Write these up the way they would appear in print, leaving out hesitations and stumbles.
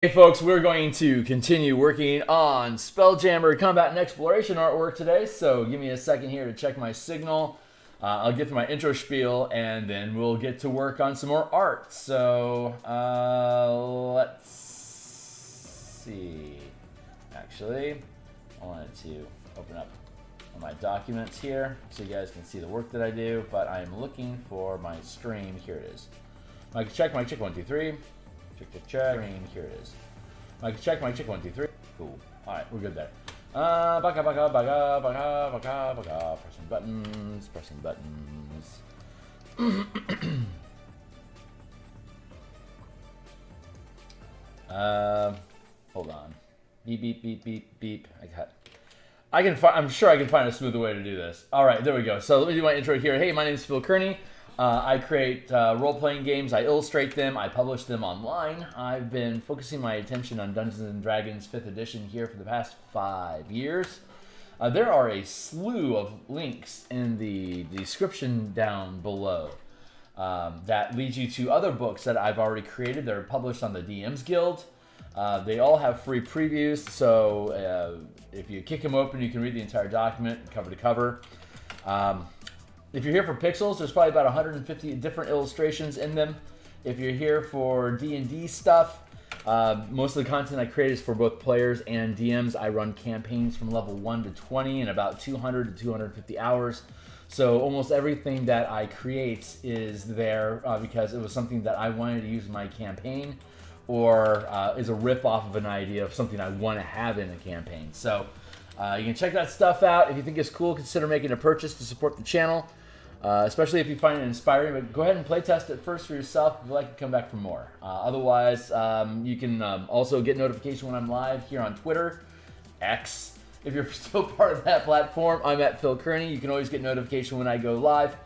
Hey folks, we're going to continue working on Spelljammer Combat and Exploration artwork today, so give me a second here to check my signal. I'll get through my intro spiel, and then we'll get to work on some more art. So, let's see. Actually, I wanted to open up my documents here so you guys can see the work that I do, but I'm looking for my stream. Here it is. Mic check, 1, 2, 3. Check. Here it is. Mic check, 1, 2, 3. Cool. Alright, we're good there. Pressing buttons. Hold on. Beep. I'm sure I can find a smoother way to do this. Alright, there we go. So let me do my intro here. Hey, my name is Phil Kearney. I create role-playing games, I illustrate them, I publish them online. I've been focusing my attention on Dungeons & Dragons 5th edition here for the past 5 years. There are a slew of links in the description down below that leads you to other books that I've already created that are published on the DMsGuild. They all have free previews, so if you kick them open, you can read the entire document cover to cover. If you're here for Pixels, there's probably about 150 different illustrations in them. If you're here for D&D stuff, most of the content I create is for both players and DMs. I run campaigns from level 1 to 20 in about 200 to 250 hours. So almost everything that I create is there because it was something that I wanted to use in my campaign, or is a rip off of an idea of something I want to have in a campaign. So you can check that stuff out. If you think it's cool, consider making a purchase to support the channel. Especially if you find it inspiring, but go ahead and play test it first for yourself if you'd like to come back for more. Otherwise, you can also get notification when I'm live here on Twitter, X. If you're still part of that platform, I'm at Phil Kearney. You can always get notification when I go live.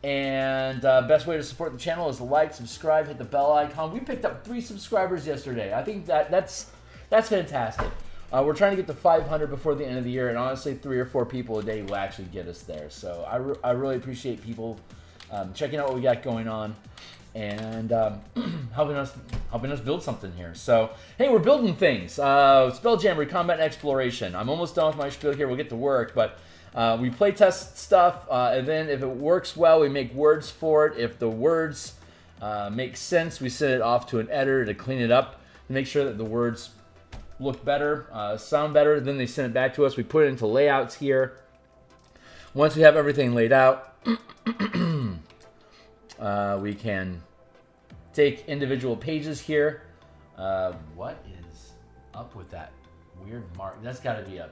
And best way to support the channel is to like, subscribe, hit the bell icon. We picked up 3 subscribers yesterday. I think that's fantastic. We're trying to get to 500 before the end of the year, and honestly, 3 or 4 people a day will actually get us there. So I really appreciate people checking out what we got going on and helping us build something here. So hey, we're building things. Spelljammer Combat and Exploration. I'm almost done with my spiel here. We'll get to work, but we play test stuff, and then if it works well, we make words for it. If the words make sense, we send it off to an editor to clean it up to make sure that the words look better, sound better. Then they send it back to us. We put it into layouts here. Once we have everything laid out, we can take individual pages here. What is up with that weird mark? That's got to be an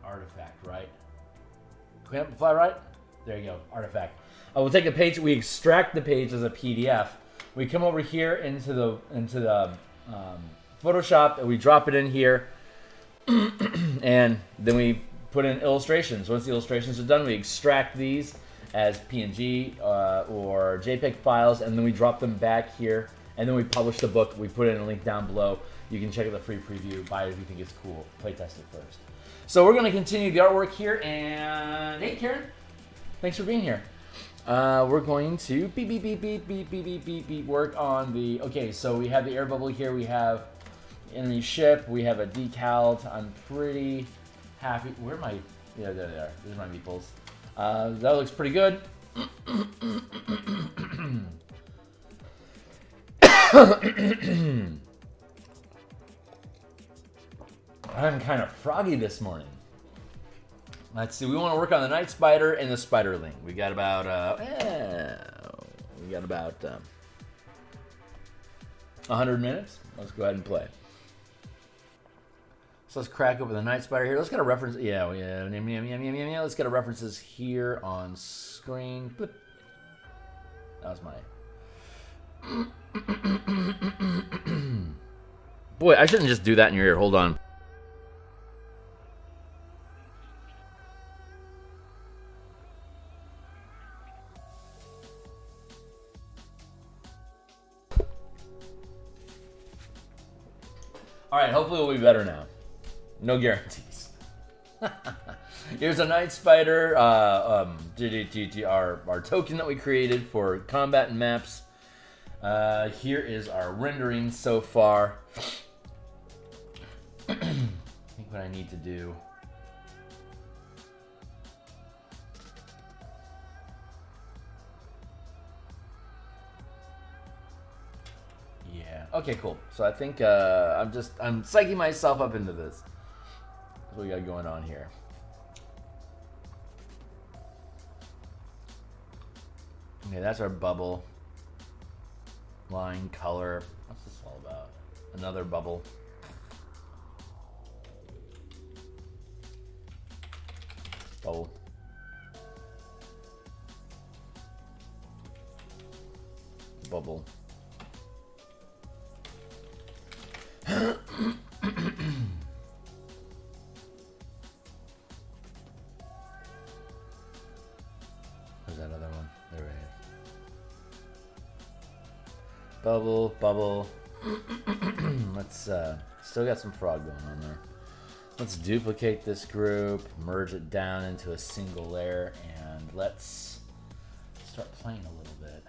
artifact, right? Can we amplify right? There you go, artifact. We'll take a page. We extract the page as a PDF. We come over here into the Photoshop, and we drop it in here, and then we put in illustrations. Once the illustrations are done, we extract these as PNG or JPEG files, and then we drop them back here, and then we publish the book. We put in a link down below. You can check out the free preview, buy it if you think it's cool, play test it first. So we're going to continue the artwork here, and hey Karen, thanks for being here. We're going to beep work on the, okay, so we have the air bubble here, we have enemy ship, we have a decaled. I'm pretty happy. Where am I? Yeah, there they are. There's my meeples. That looks pretty good. I'm kind of froggy this morning. Let's see. We want to work on the night spider and the spiderling. We got about 100 minutes. Let's go ahead and play. So let's crack open the night spider here. Let's get a reference. Yeah. Let's get a references here on screen. Blip. That was my. Boy, I shouldn't just do that in your ear. Hold on. All right. Hopefully, we'll be better now. No guarantees. Here's a night spider, our token that we created for combat and maps. Here is our rendering so far. what I need to do. Yeah. Okay, cool. So I think I'm psyching myself up into this. That's what we got going on here. Okay, that's our bubble. Line, color. What's this all about? Another bubble. Bubble. Bubble. Where's that other one? There it is. Bubble, bubble. Let's still got some frog going on there. Let's duplicate this group, merge it down into a single layer, and let's start playing a little bit.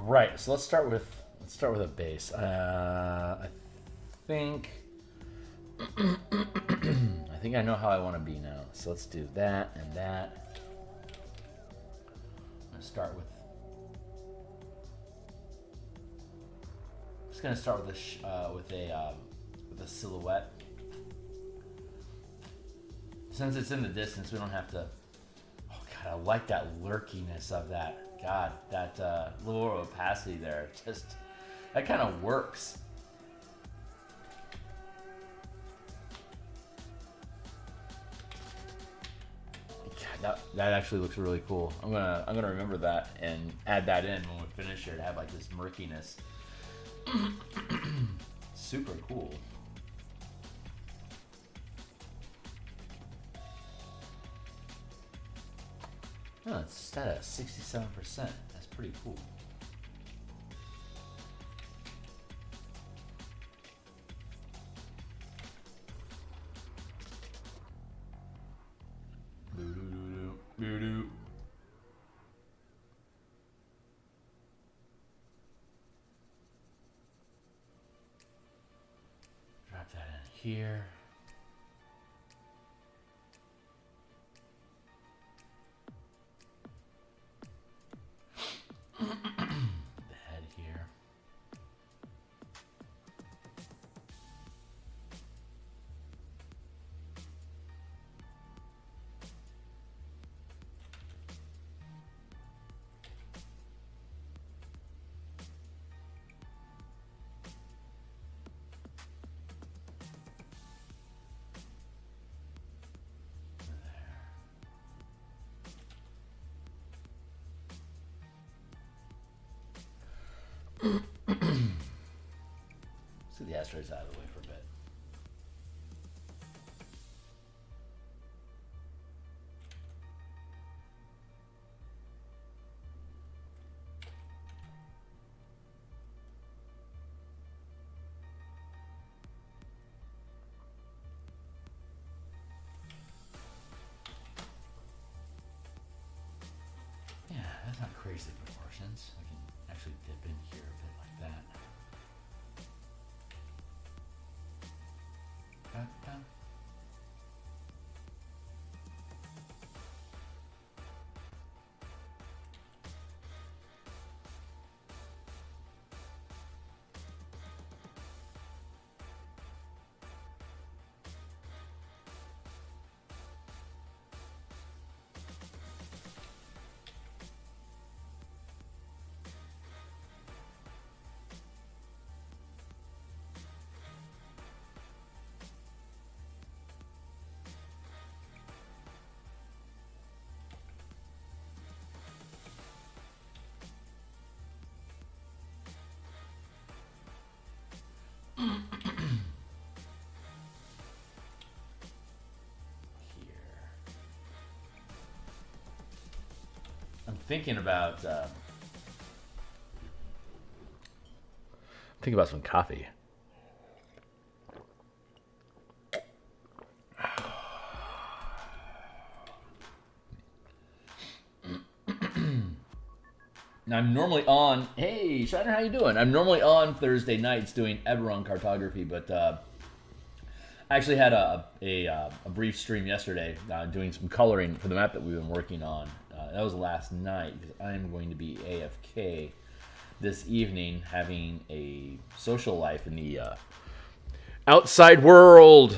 Right, so let's start with a base. I think I think I know how I want to be now. So let's do that and that. I'm gonna start with. Just gonna start with a silhouette. Since it's in the distance, we don't have to. Oh God, I like that lurkiness of that. God, that little opacity there, just that kind of works. God, that actually looks really cool. I'm gonna remember that and add that in when we finish here to have like this murkiness. Super cool. Oh, it's just at a 67%. That's pretty cool. Doo-doo-doo-doo. Drop that in here. The head here. Let's get the asteroids out of the way for a bit. Yeah, that's not crazy proportions. We can actually dip in here a bit like that. Da-da. thinking about some coffee. Now, I'm normally on. Hey, Shiner, how you doing? I'm normally on Thursday nights doing Eberron cartography, but I actually had a brief stream yesterday doing some coloring for the map that we've been working on. That was last night because I am going to be AFK this evening, having a social life in the outside world.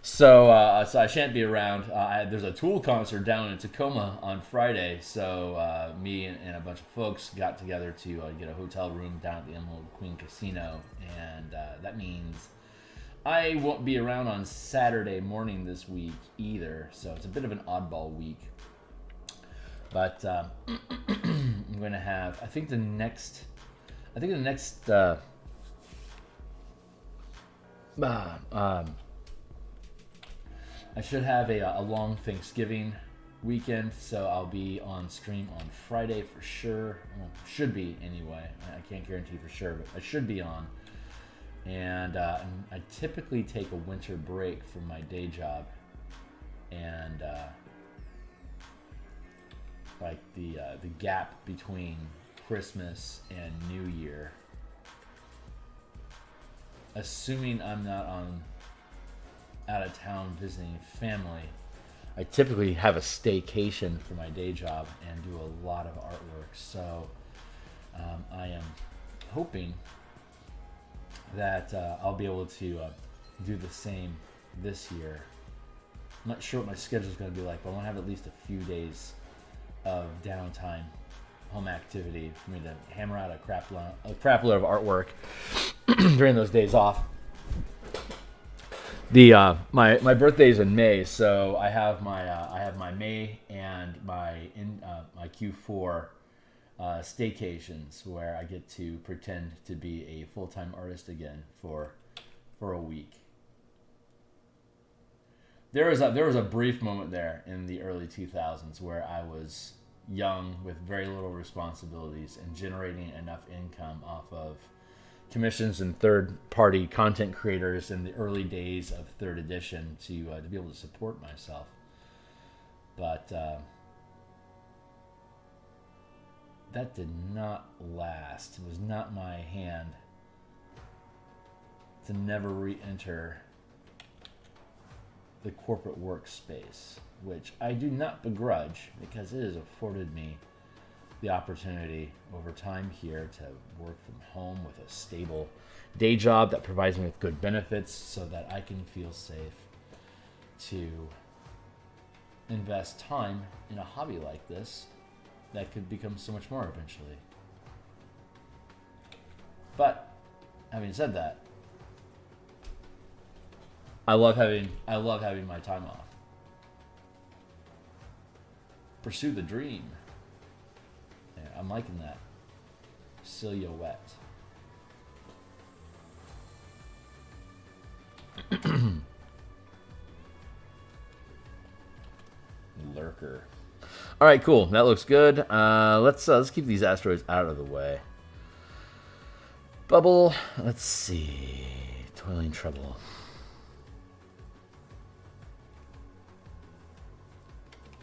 So I shan't be around. There's a Tool concert down in Tacoma on Friday, so me and a bunch of folks got together to get a hotel room down at the Emerald Queen Casino, and that means I won't be around on Saturday morning this week either, so it's a bit of an oddball week. But I'm going to have, I think the next I should have a long Thanksgiving weekend, so I'll be on stream on Friday for sure. Well, should be anyway. I can't guarantee for sure, but I should be on. And I typically take a winter break from my day job, and like the gap between Christmas and New Year, assuming I'm not out of town visiting family, I typically have a staycation for my day job and do a lot of artwork. So I am hoping that I'll be able to do the same this year. I'm not sure what my schedule is going to be like, but I want to have at least a few days of downtime, home activity for me to hammer out a crap load of artwork during those days off. My birthday's in May, so I have my May and my Q4 staycations where I get to pretend to be a full-time artist again for a week. There was a brief moment there in the early 2000s where I was young with very little responsibilities and generating enough income off of commissions and third-party content creators in the early days of 3rd edition to be able to support myself. But that did not last. It was not my hand to never re-enter the corporate workspace, which I do not begrudge because it has afforded me the opportunity over time here to work from home with a stable day job that provides me with good benefits so that I can feel safe to invest time in a hobby like this that could become so much more eventually. But having said that, I love having my time off. Pursue the dream. Yeah, I'm liking that. Silhouette. Lurker. All right, cool. That looks good. Let's keep these asteroids out of the way. Bubble. Let's see. Toiling trouble.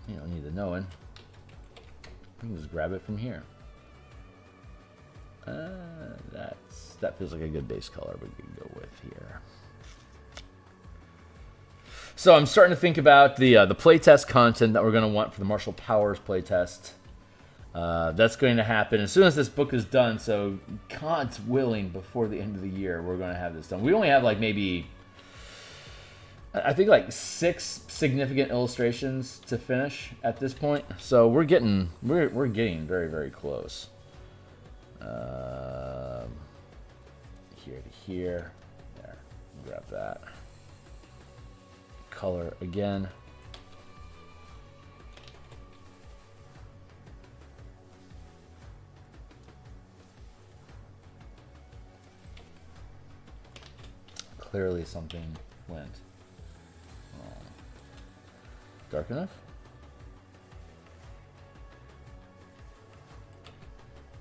You don't need to know it. You can just grab it from here. That feels like a good base color we can go with here. So I'm starting to think about the playtest content that we're going to want for the Martial Powers playtest. That's going to happen as soon as this book is done. So God's willing, before the end of the year, we're going to have this done. We only have like maybe, I think like 6 significant illustrations to finish at this point. So we're getting very, very close. Here to here. There. Grab that. Color again. Clearly something went wrong. Dark enough?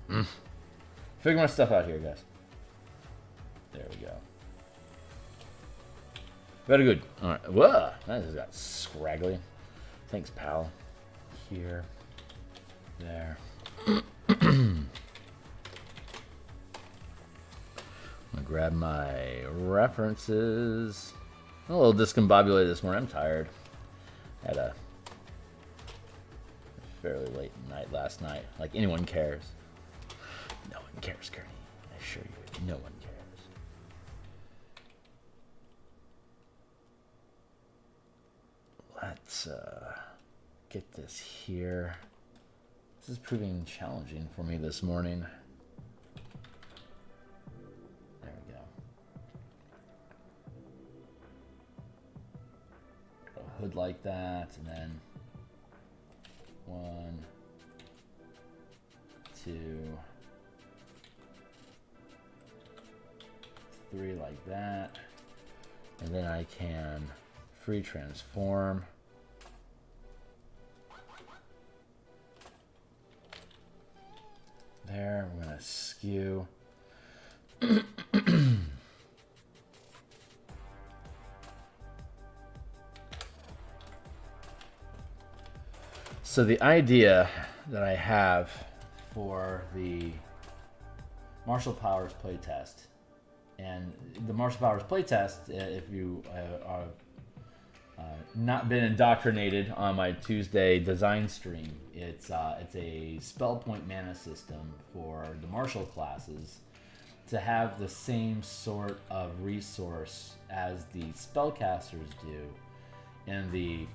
Figure my stuff out here, guys. There we go. Very good. All right. Whoa, that just got scraggly. Thanks, pal. Here. There. I'm gonna grab my references. I'm a little discombobulated this morning. I'm tired. Had a fairly late night last night. Like anyone cares. No one cares, Kearney. I assure you, no one cares. Let's get this here. This is proving challenging for me this morning. There we go. A hood like that, and then 1, 2, 3 like that, and then I can free transform. There, we're gonna skew. So the idea that I have for the Martial Powers playtest, and the Martial Powers playtest, if you are not been indoctrinated on my Tuesday design stream, it's a spell point mana system for the martial classes to have the same sort of resource as the spellcasters do in the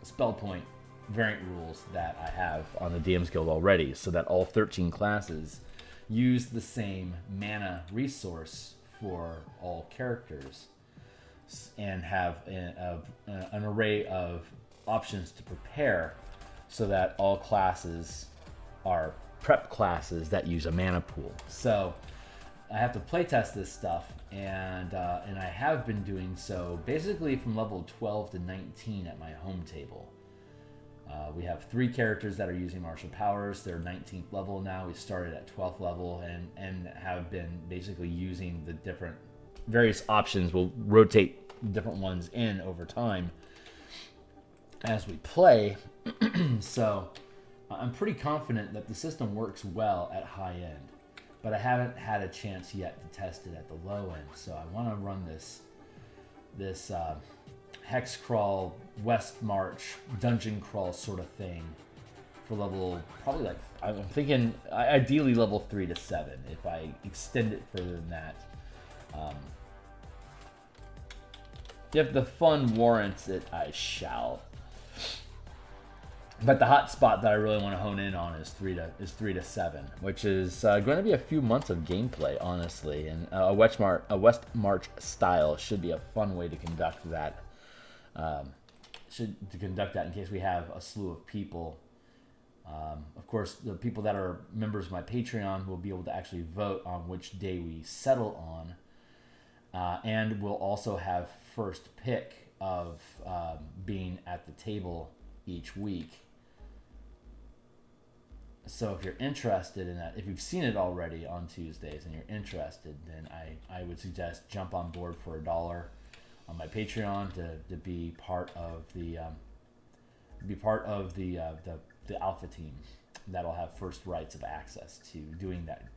spell point variant rules that I have on the DMsGuild already, so that all 13 classes use the same mana resource for all characters and have an array of options to prepare, so that all classes are prep classes that use a mana pool. So I have to playtest this stuff, and I have been doing so basically from level 12 to 19 at my home table. We have 3 characters that are using martial powers. They're 19th level now. We started at 12th level and have been basically using the different various options. We'll rotate different ones in over time as we play. So I'm pretty confident that the system works well at high end, but I haven't had a chance yet to test it at the low end. So I want to run this hex crawl, West March, dungeon crawl sort of thing for level, probably like, I'm thinking ideally level 3 to 7. If I extend it further than that, if the fun warrants it, I shall. But the hot spot that I really want to hone in on is 3 to 7, which is going to be a few months of gameplay, honestly, and a West March style should be a fun way to conduct that. In case we have a slew of people. Of course, the people that are members of my Patreon will be able to actually vote on which day we settle on, and we'll also have first pick of being at the table each week. So if you're interested in that, if you've seen it already on Tuesdays and you're interested, then I would suggest jump on board for $1 on my Patreon to be part of the alpha team that'll have first rights of access to doing that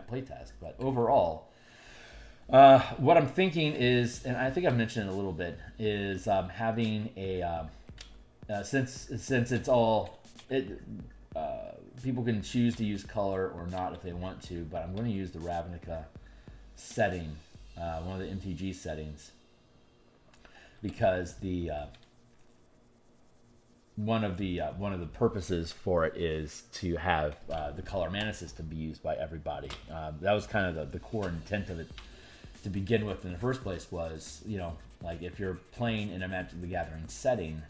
playtest. But overall, what I'm thinking is, and I think I've mentioned it a little bit, is having a since it's all people can choose to use color or not if they want to, but I'm going to use the Ravnica setting, one of the MTG settings, because one of the purposes for it is to have the color mana system be used by everybody. That was kind of the core intent of it to begin with in the first place. Was, like, if you're playing in a Magic the Gathering setting,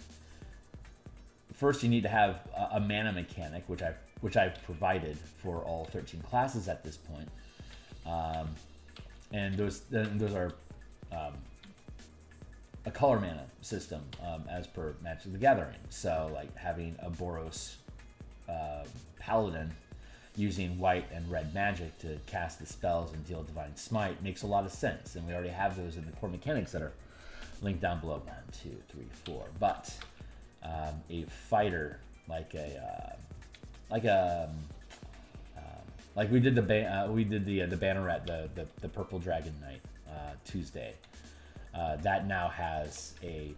first you need to have a mana mechanic, which I've provided for all 13 classes at this point, and those are a color mana system as per Magic the Gathering. So like having a Boros paladin using white and red magic to cast the spells and deal Divine Smite makes a lot of sense, and we already have those in the core mechanics that are linked down below. 1, 2, 3, 4. But a fighter like we did the Banneret, the Purple Dragon Knight Tuesday. That now has a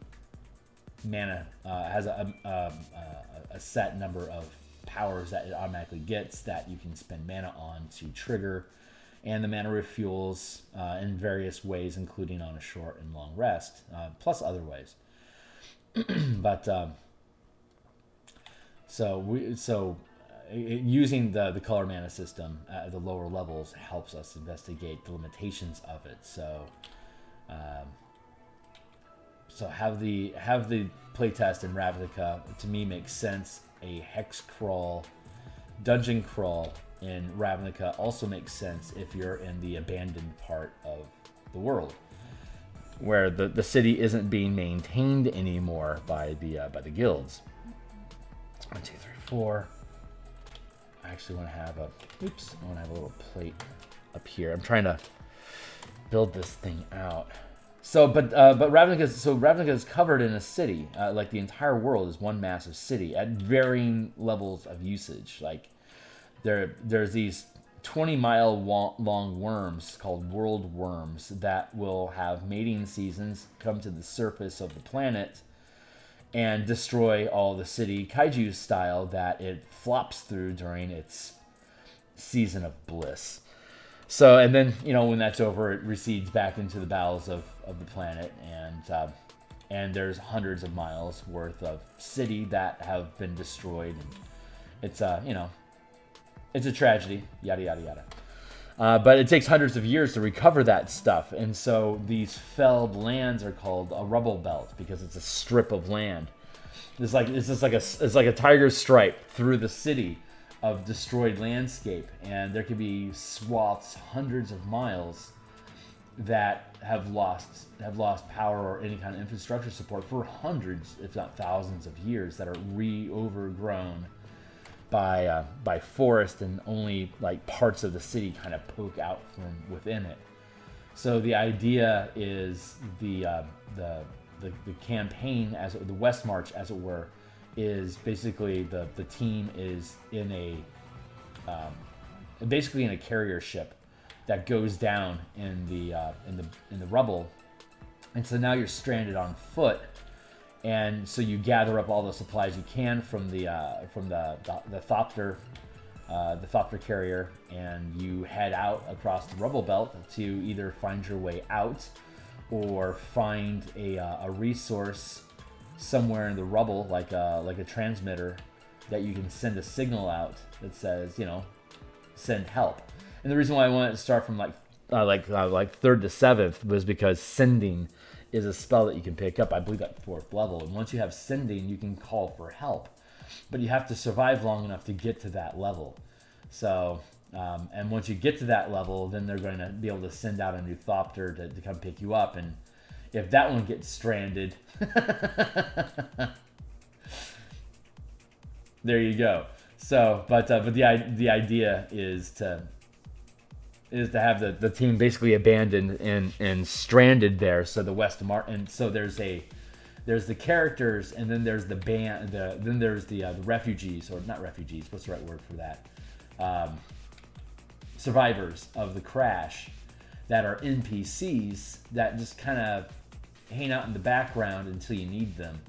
mana, has a set number of powers that it automatically gets that you can spend mana on to trigger, and the mana refuels in various ways, including on a short and long rest, plus other ways. But using the color mana system at the lower levels helps us investigate the limitations of it. So have the playtest in Ravnica to me makes sense. A hex crawl, dungeon crawl in Ravnica also makes sense if you're in the abandoned part of the world, where the city isn't being maintained anymore by the guilds. 1, 2, 3, 4. I actually want to have a little plate up here. I'm trying to build this thing out. But Ravnica is covered in a city. Like the entire world is one massive city at varying levels of usage. Like there's these 20-mile long worms called world worms that will have mating seasons, come to the surface of the planet and destroy all the city kaiju style that it flops through during its season of bliss. So, and then, when that's over, it recedes back into the bowels of the planet, and there's hundreds of miles worth of city that have been destroyed, and it's it's a tragedy, yada yada yada. But it takes hundreds of years to recover that stuff, and so these felled lands are called a rubble belt because it's a strip of land. It's like a tiger stripe through the city of destroyed landscape, and there could be swaths hundreds of miles that have lost power or any kind of infrastructure support for hundreds, if not thousands, of years, that are overgrown by forest, and only like parts of the city kind of poke out from within it. So the idea is the campaign, as the West March, as it were, is basically the team is in basically in a carrier ship that goes down in the rubble, and so now you're stranded on foot, and so you gather up all the supplies you can from the Thopter carrier, and you head out across the rubble belt to either find your way out or find a resource somewhere in the rubble, like a transmitter that you can send a signal out that says, send help. And the reason why I wanted to start from like 3rd to 7th was because sending is a spell that you can pick up, I believe, at 4th level. And once you have sending, you can call for help, but you have to survive long enough to get to that level. So, and once you get to that level, then they're going to be able to send out a new Thopter to come pick you up. And if that one gets stranded, there you go. So, but the idea is to have the team basically abandoned and stranded there. So the West March, and so there's the characters, and then there's the band, then there's the refugees, or not refugees. What's the right word for that? Survivors of the crash that are NPCs that just kind of hang out in the background until you need them.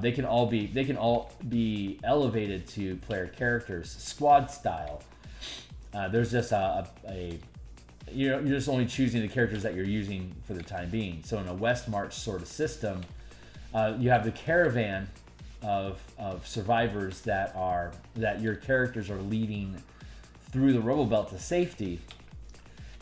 They can all be elevated to player characters, squad style. There's just you're just only choosing the characters that you're using for the time being. So in a West March sort of system, you have the caravan of survivors that your characters are leading through the rubble belt to safety.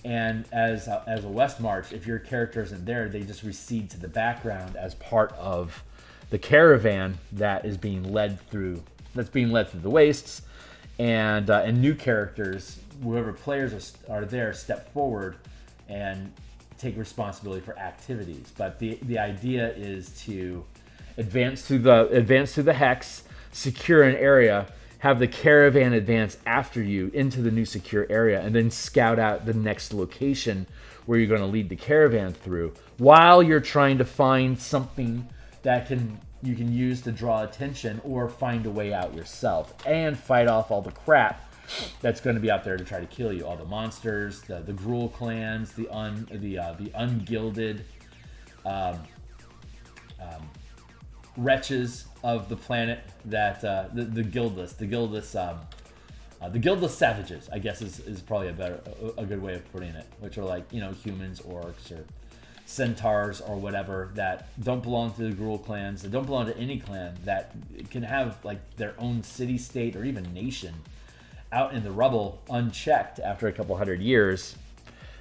And as a West March, if your character isn't there, they just recede to the background as part of the caravan that is being led through the wastes, and new characters, whoever players are there, step forward and take responsibility for activities. But the idea is to advance through the hex, secure an area, have the caravan advance after you into the new secure area, and then scout out the next location where you're going to lead the caravan through, while you're trying to find something that you can use to draw attention or find a way out yourself, and fight off all the crap that's going to be out there to try to kill you. All the monsters, the Gruul clans, the ungilded wretches of the planet, that the guildless savages, I guess is probably a good way of putting it, which are like, you know, humans, orcs, or centaurs, or whatever, that don't belong to the Gruul clans, that don't belong to any clan, that can have like their own city-state or even nation out in the rubble unchecked after a couple hundred years.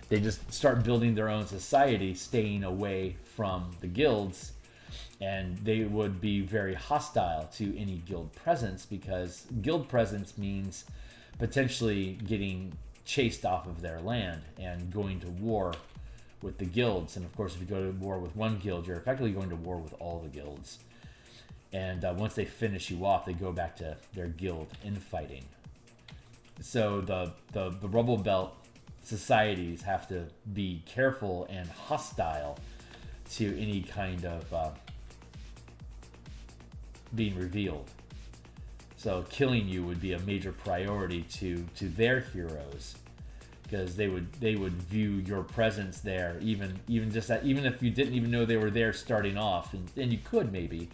They just start building their own society, staying away from the guilds, and they would be very hostile to any guild presence, because guild presence means potentially getting chased off of their land and going to war with the guilds. And of course, if you go to war with one guild, you're effectively going to war with all the guilds. And once they finish you off, they go back to their guild infighting. So the Rubble Belt societies have to be careful and hostile to any kind of being revealed. So killing you would be a major priority to their heroes, because they would view your presence there, even if you didn't even know they were there starting off, and you could maybe.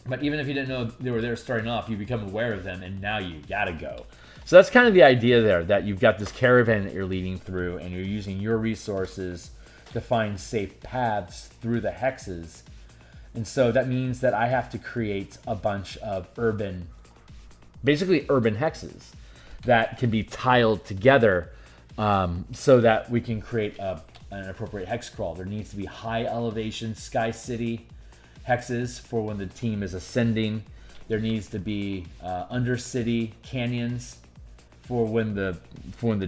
But even if you didn't know they were there starting off, you become aware of them, and now you gotta go. So that's kind of the idea there, that you've got this caravan that you're leading through, and you're using your resources to find safe paths through the hexes. And so that means that I have to create a bunch of basically urban hexes that can be tiled together, so that we can create an appropriate hex crawl. There needs to be high elevation Sky City hexes for when the team is ascending. There needs to be undercity canyons for when the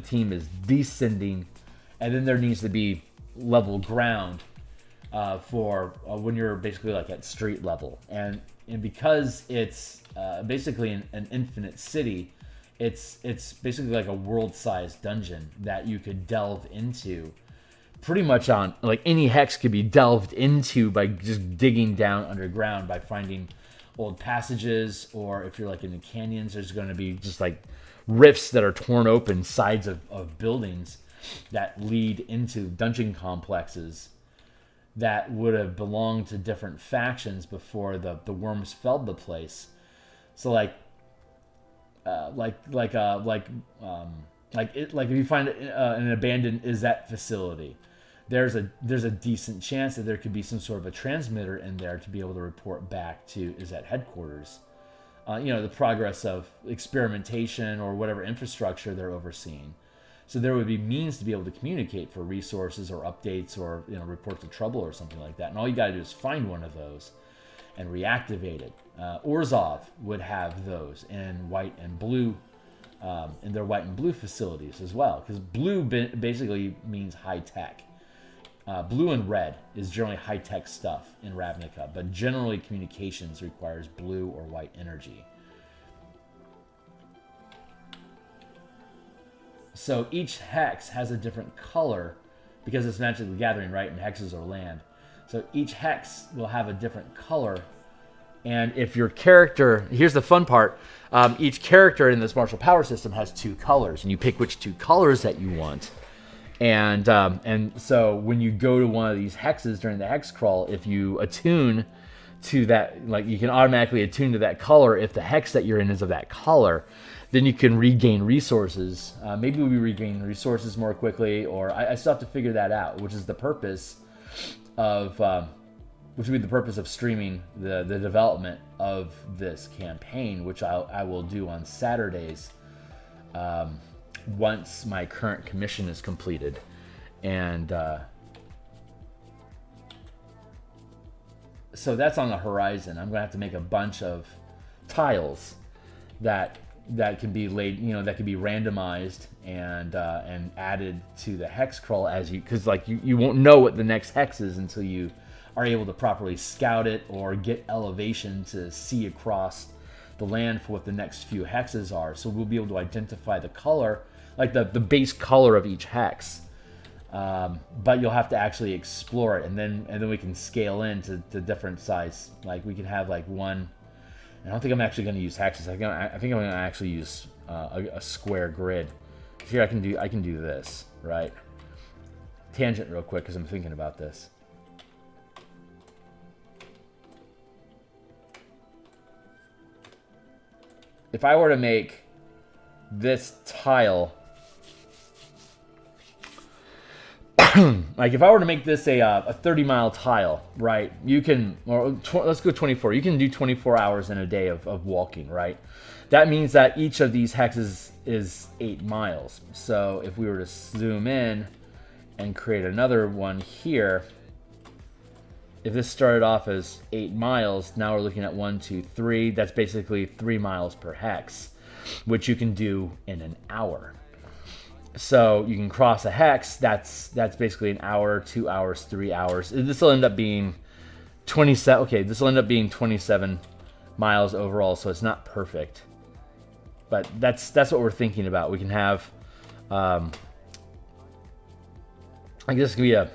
team is descending, and then there needs to be level ground for when you're basically like at street level. And because it's basically an infinite city, it's basically like a world-sized dungeon that you could delve into. Pretty much on, like, any hex could be delved into by just digging down underground, by finding old passages, or if you're like in the canyons, there's going to be just like rifts that are torn open, sides of buildings that lead into dungeon complexes that would have belonged to different factions before the worms felled the place. So like if you find an abandoned Izzet facility, there's a decent chance that there could be some sort of a transmitter in there to be able to report back to Izzet headquarters. The progress of experimentation or whatever infrastructure they're overseeing. So there would be means to be able to communicate for resources or updates or reports of trouble or something like that. And all you got to do is find one of those and reactivate it. Orzhov would have those in white and blue, in their white and blue facilities as well, because blue basically means high tech. Blue and red is generally high tech stuff in Ravnica, but generally communications requires blue or white energy. So each hex has a different color because it's Magic the Gathering, right? And hexes are land. So each hex will have a different color. And if your character, here's the fun part, each character in this martial power system has 2 colors, and you pick which 2 colors that you want. And so when you go to one of these hexes during the hex crawl, if you attune to that, like you can automatically attune to that color if the hex that you're in is of that color, then you can regain resources. Maybe we regain resources more quickly, or I still have to figure that out, which is the purpose of, which would be the purpose of streaming the development of this campaign, which I will do on Saturdays once my current commission is completed. And so that's on the horizon. I'm going to have to make a bunch of tiles that can be laid, that can be randomized and added to the hex crawl because you won't know what the next hex is until you are able to properly scout it or get elevation to see across the land for what the next few hexes are. So we'll be able to identify the color, like the base color of each hex. But you'll have to actually explore it, and then we can scale into different size. Like we can have like one. I don't think I'm actually going to use hexes. I think I'm going to actually use a square grid. Here I can do this, right? Tangent real quick because I'm thinking about this. If I were to make this tile, like if I were to make this a 30-mile tile, right? You can, or let's go 24. You can do 24 hours in a day of walking, right? That means that each of these hexes is 8 miles. So if we were to zoom in and create another one here, if this started off as 8 miles, now we're looking at 1, 2, 3. That's basically 3 miles per hex, which you can do in an hour. So you can cross a hex. That's basically an hour, 2 hours, 3 hours. This will end up being 27. Okay, this will end up being 27 miles overall. So it's not perfect, but that's what we're thinking about. We can have, I guess this could be a.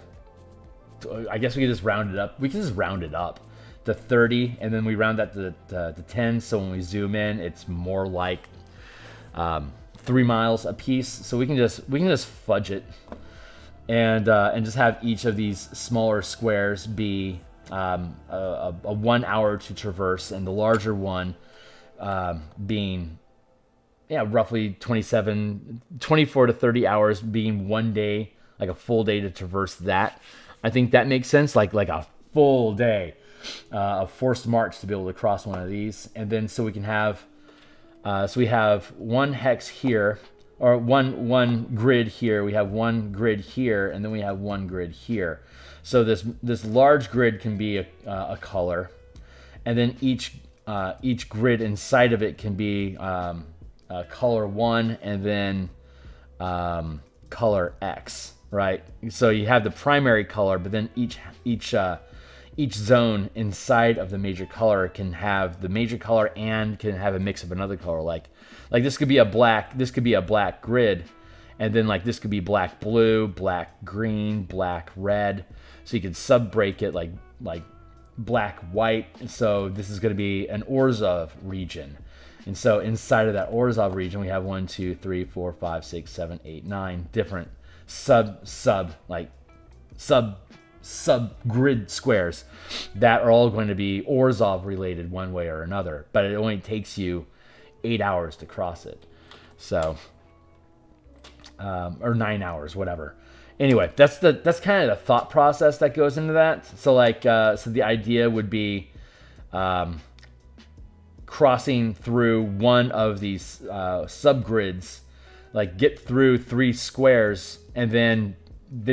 I guess we could just round it up. We can just round it up to 30, and then we round that to 10. So when we zoom in, it's more like 3 miles a piece. So we can just fudge it, and just have each of these smaller squares be a 1 hour to traverse, and the larger one being roughly 24 to 30 hours, being 1 day, like a full day to traverse that. I think that makes sense, like a full day of forced march to be able to cross one of these. And then so we can have, so we have one hex here, or one grid here. We have one grid here, and then we have one grid here. So this large grid can be a color, and then each grid inside of it can be color 1, and then color X. Right, so you have the primary color, but then each zone inside of the major color can have the major color and can have a mix of another color. Like this could be a black. This could be a black grid, and then like this could be black blue, black green, black red. So you could sub break it like black white. So this is going to be an Orzhov region, and so inside of that Orzhov region, we have 1, 2, 3, 4, 5, 6, 7, 8, 9 different sub grid squares that are all going to be Orzhov related one way or another, but it only takes you 8 hours to cross it. So or 9 hours, whatever. Anyway, that's kind of the thought process that goes into that. So like so the idea would be crossing through one of these subgrids, like get through 3 squares, and then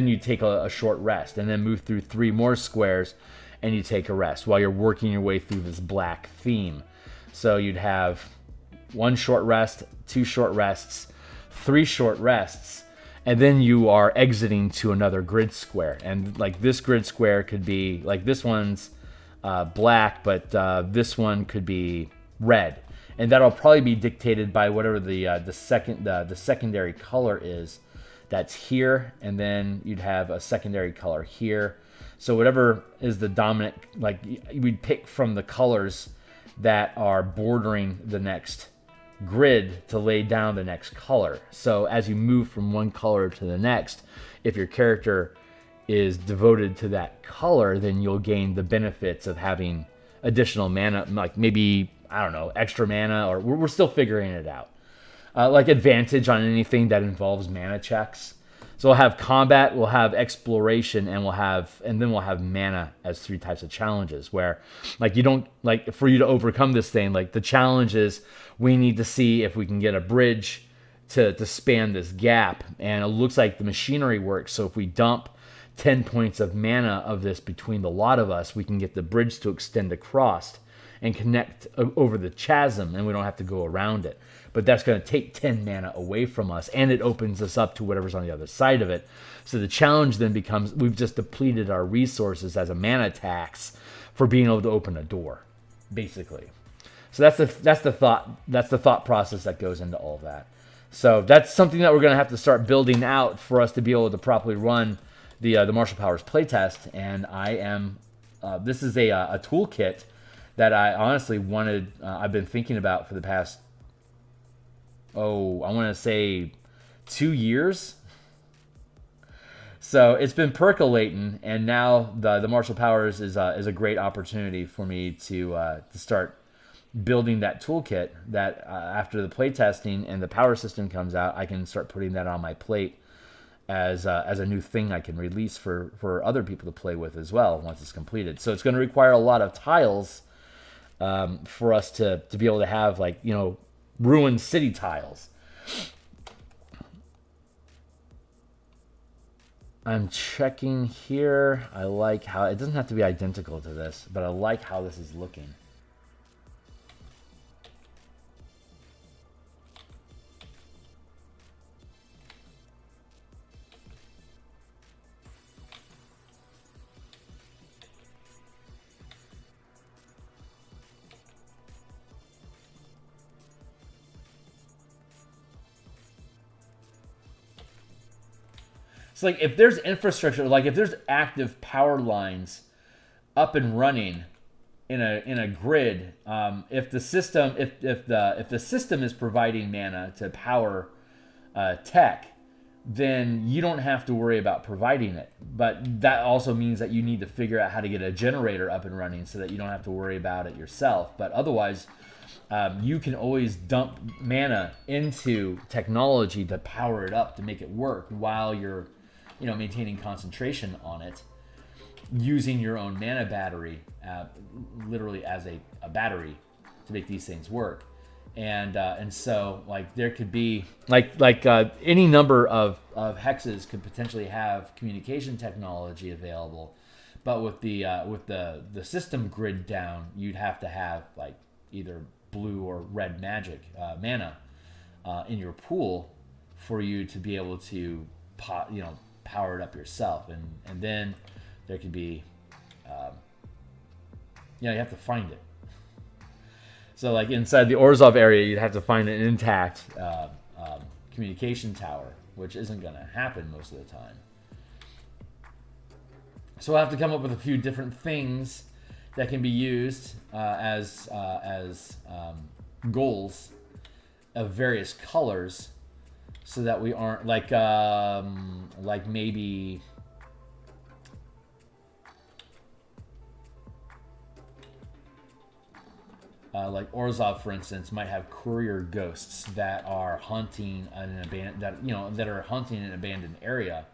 you take a short rest, and then move through 3 more squares, and you take a rest while you're working your way through this black theme. So you'd have 1 short rest, 2 short rests, 3 short rests, and then you are exiting to another grid square. And like this grid square could be like this one's black, but this one could be red. And that'll probably be dictated by whatever the secondary color is that's here, and then you'd have a secondary color here. So whatever is the dominant, like we'd pick from the colors that are bordering the next grid to lay down the next color. So as you move from one color to the next, if your character is devoted to that color, then you'll gain the benefits of having additional mana, like maybe, I don't know, extra mana, or we're still figuring it out. Like advantage on anything that involves mana checks. So we'll have combat, we'll have exploration, and then we'll have mana as 3 types of challenges. Where, like, you don't, like, for you to overcome this thing, like the challenge is we need to see if we can get a bridge to span this gap, and it looks like the machinery works. So if we dump 10 points of mana of this between the lot of us, we can get the bridge to extend across and connect over the chasm, and we don't have to go around it. But that's going to take 10 mana away from us, and it opens us up to whatever's on the other side of it. So the challenge then becomes, we've just depleted our resources as a mana tax for being able to open a door, basically. So that's the thought process that goes into all of that. So that's something that we're going to have to start building out for us to be able to properly run the Martial Powers playtest. And I am this is a toolkit that I honestly wanted. I've been thinking about for the past I want to say 2 years. So it's been percolating, and now the Martial Powers is a great opportunity for me to start building that toolkit that after the playtesting and the power system comes out, I can start putting that on my plate as a new thing I can release for other people to play with as well once it's completed. So it's going to require a lot of tiles for us to be able to have, like, you know, ruined city tiles. I'm checking here. I like how it doesn't have to be identical to this, but I like how this is looking. It's like if there's infrastructure, like if there's active power lines up and running in a grid, if the system if the system is providing mana to power tech, then you don't have to worry about providing it. But that also means that you need to figure out how to get a generator up and running so that you don't have to worry about it yourself. But otherwise, you can always dump mana into technology to power it up to make it work while you're, you know, maintaining concentration on it, using your own mana battery, literally as a battery to make these things work. And so, like, there could be like any number of hexes could potentially have communication technology available, but with the system grid down, you'd have to have like either blue or red magic mana in your pool for you to be able to power it up yourself, and then there could be you have to find it. So like inside the Orzhov area, you'd have to find an intact communication tower, which isn't going to happen most of the time. So we'll have to come up with a few different things that can be used as goals of various colors, so that we aren't like maybe like Orzhov, for instance, might have courier ghosts that are hunting an abandoned area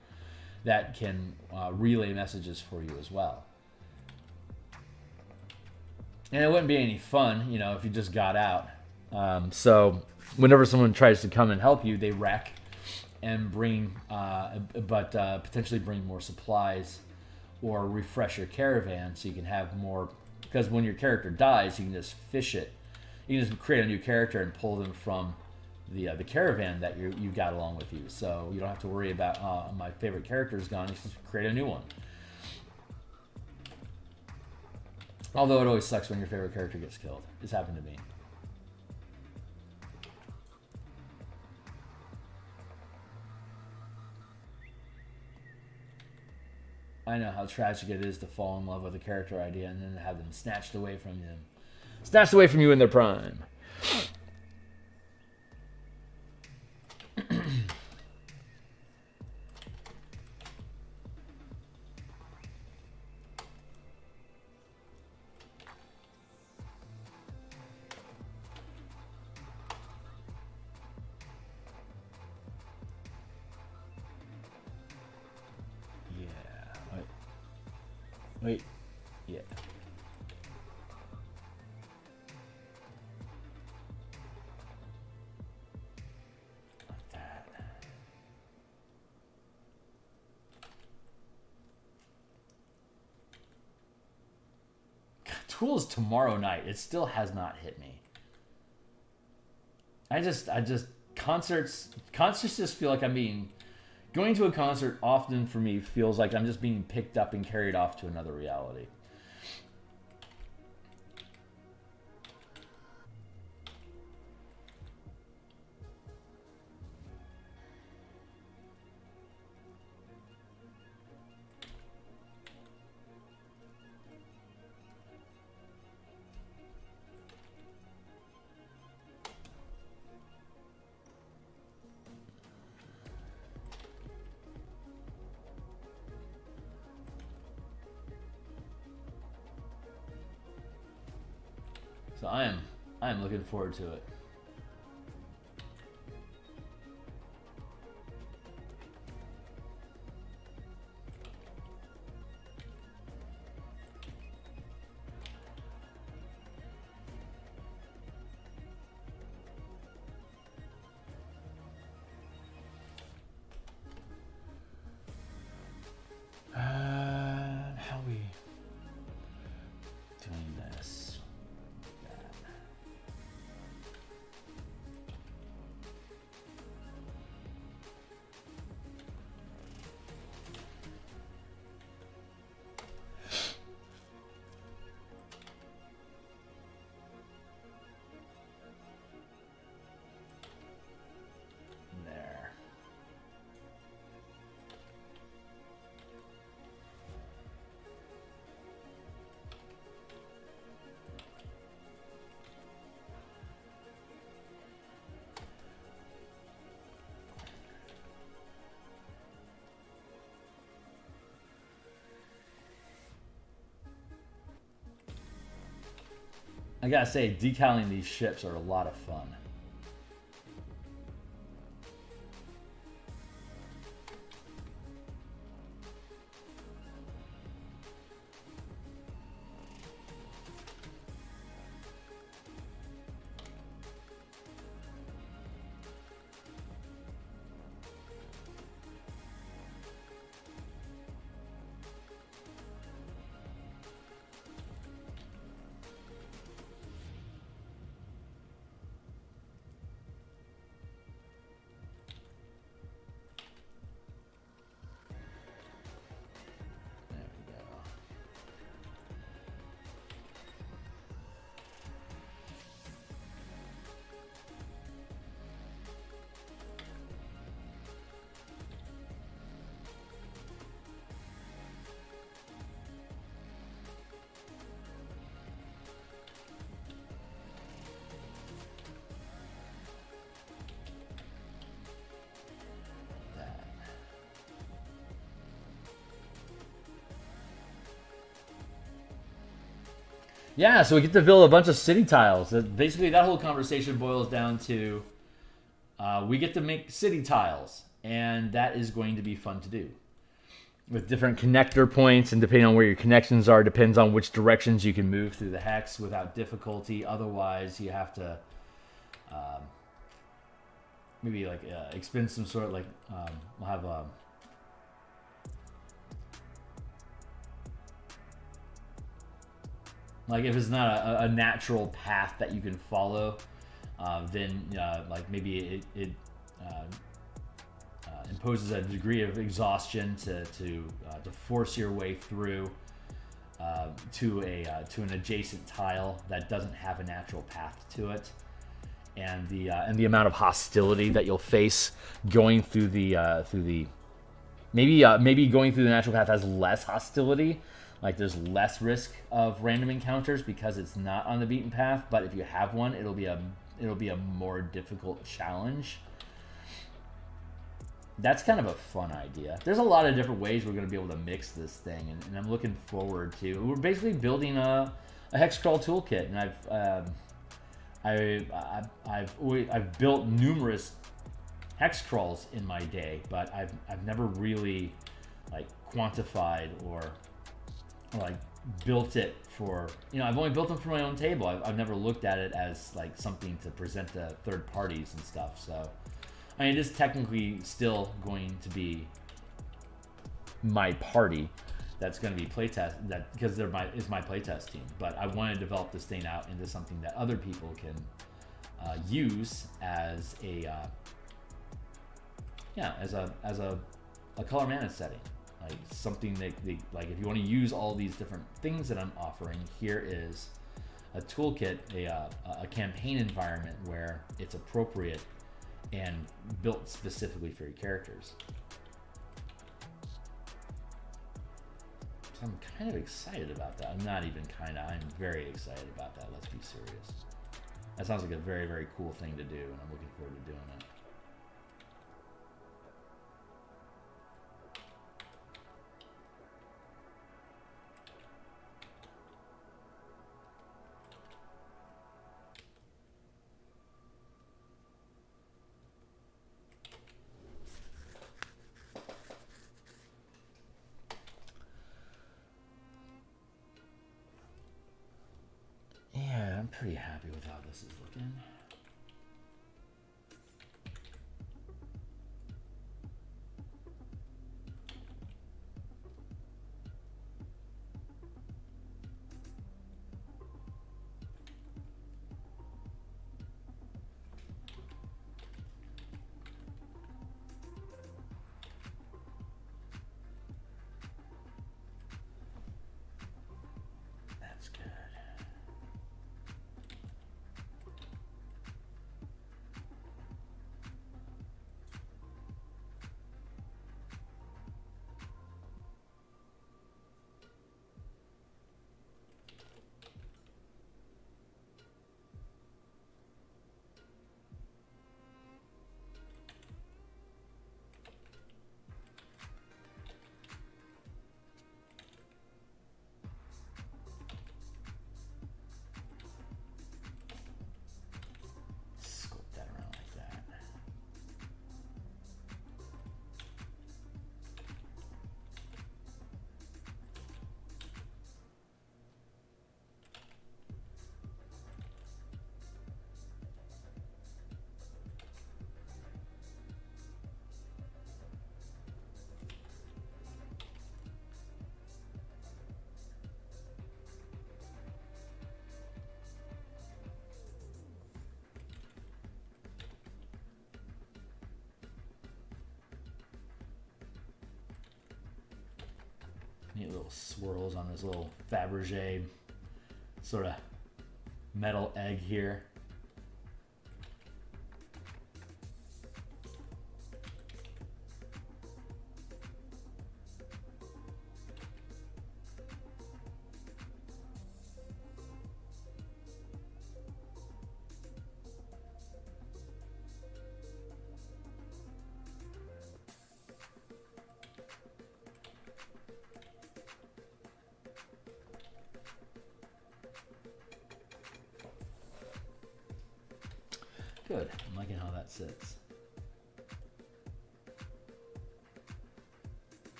that can relay messages for you as well. And it wouldn't be any fun, if you just got out. So whenever someone tries to come and help you, they wreck and bring, potentially bring more supplies or refresh your caravan so you can have more. Because when your character dies, you can just fish it. You can just create a new character and pull them from the caravan that you got along with you. So you don't have to worry about my favorite character is gone. You just create a new one. Although it always sucks when your favorite character gets killed. It's happened to me. I know how tragic it is to fall in love with a character idea and then have them snatched away from you. Snatched away from you in their prime. Wait, yeah. Like that. God, Tools tomorrow night. It still has not hit me. I just concerts just feel like I'm being. Going to a concert often for me feels like I'm just being picked up and carried off to another reality. So I am looking forward to it. How are we doing this? There. I gotta say, decaling these ships are a lot of fun. Yeah, so we get to build a bunch of city tiles. Basically, that whole conversation boils down to we get to make city tiles, and that is going to be fun to do. With different connector points, and depending on where your connections are, depends on which directions you can move through the hex without difficulty. Otherwise, you have to maybe like expend some sort of like we'll have like if it's not a natural path that you can follow, then like maybe it imposes a degree of exhaustion to force your way through to an adjacent tile that doesn't have a natural path to it, and the amount of hostility that you'll face going through the maybe going through the natural path has less hostility. Like there's less risk of random encounters because it's not on the beaten path. But if you have one, it'll be a more difficult challenge. That's kind of a fun idea. There's a lot of different ways we're going to be able to mix this thing, and I'm looking forward to. We're basically building a hex crawl toolkit, and I've built numerous hex crawls in my day, but I've never really like quantified or like built it for, I've only built them for my own table. I've never looked at it as like something to present to third parties and stuff. So I mean, it is technically still going to be my party that's going to be playtest, that because is my playtest team. But I want to develop this thing out into something that other people can use as a color mana setting. Like something that like if you want to use all these different things that I'm offering, here is a toolkit, a campaign environment where it's appropriate and built specifically for your characters. So I'm kind of excited about that. I'm not even kind of, I'm very excited about that. Let's be serious. That sounds like a very, very cool thing to do, and I'm looking forward to doing it. pretty happy with how this is looking. That's good. Sculpt that around like that. Neat little swirls on this little Fabergé sort of metal egg here. Good. I'm liking how that sits.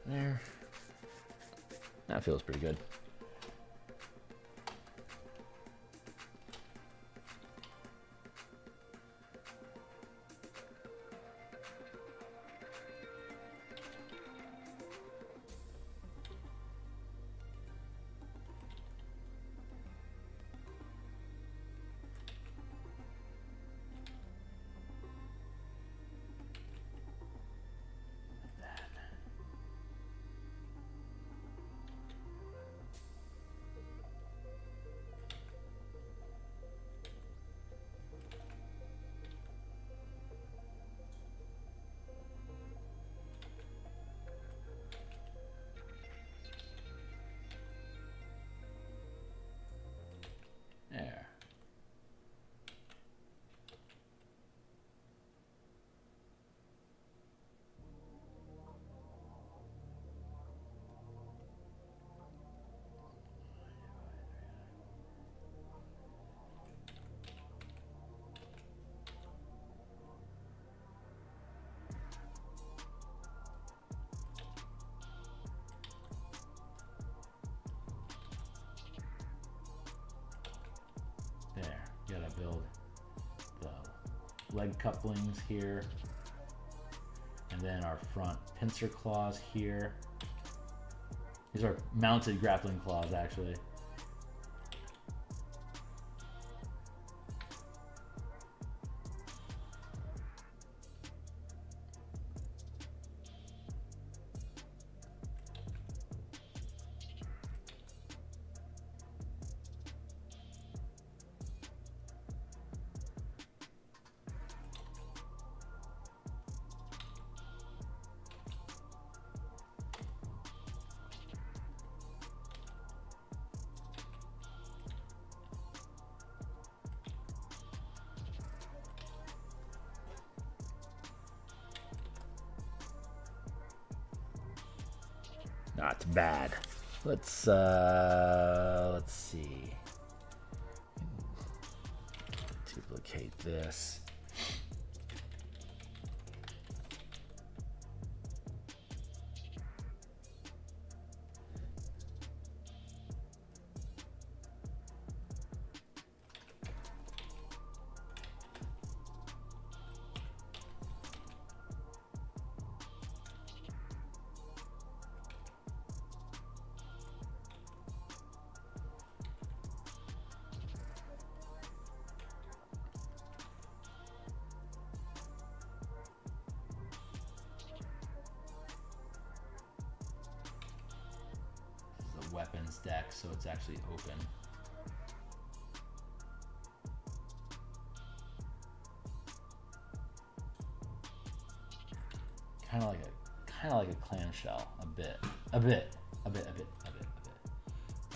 There. That feels pretty good. There. There, gotta build the leg couplings here, and then our front pincer claws here. These are mounted grappling claws, actually. Not bad. Let's see. Duplicate this. weapons deck, so it's actually open. Kind of like a clamshell, a bit. But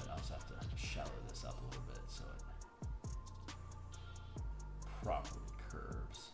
I also have to shallow this up a little bit so it properly curves.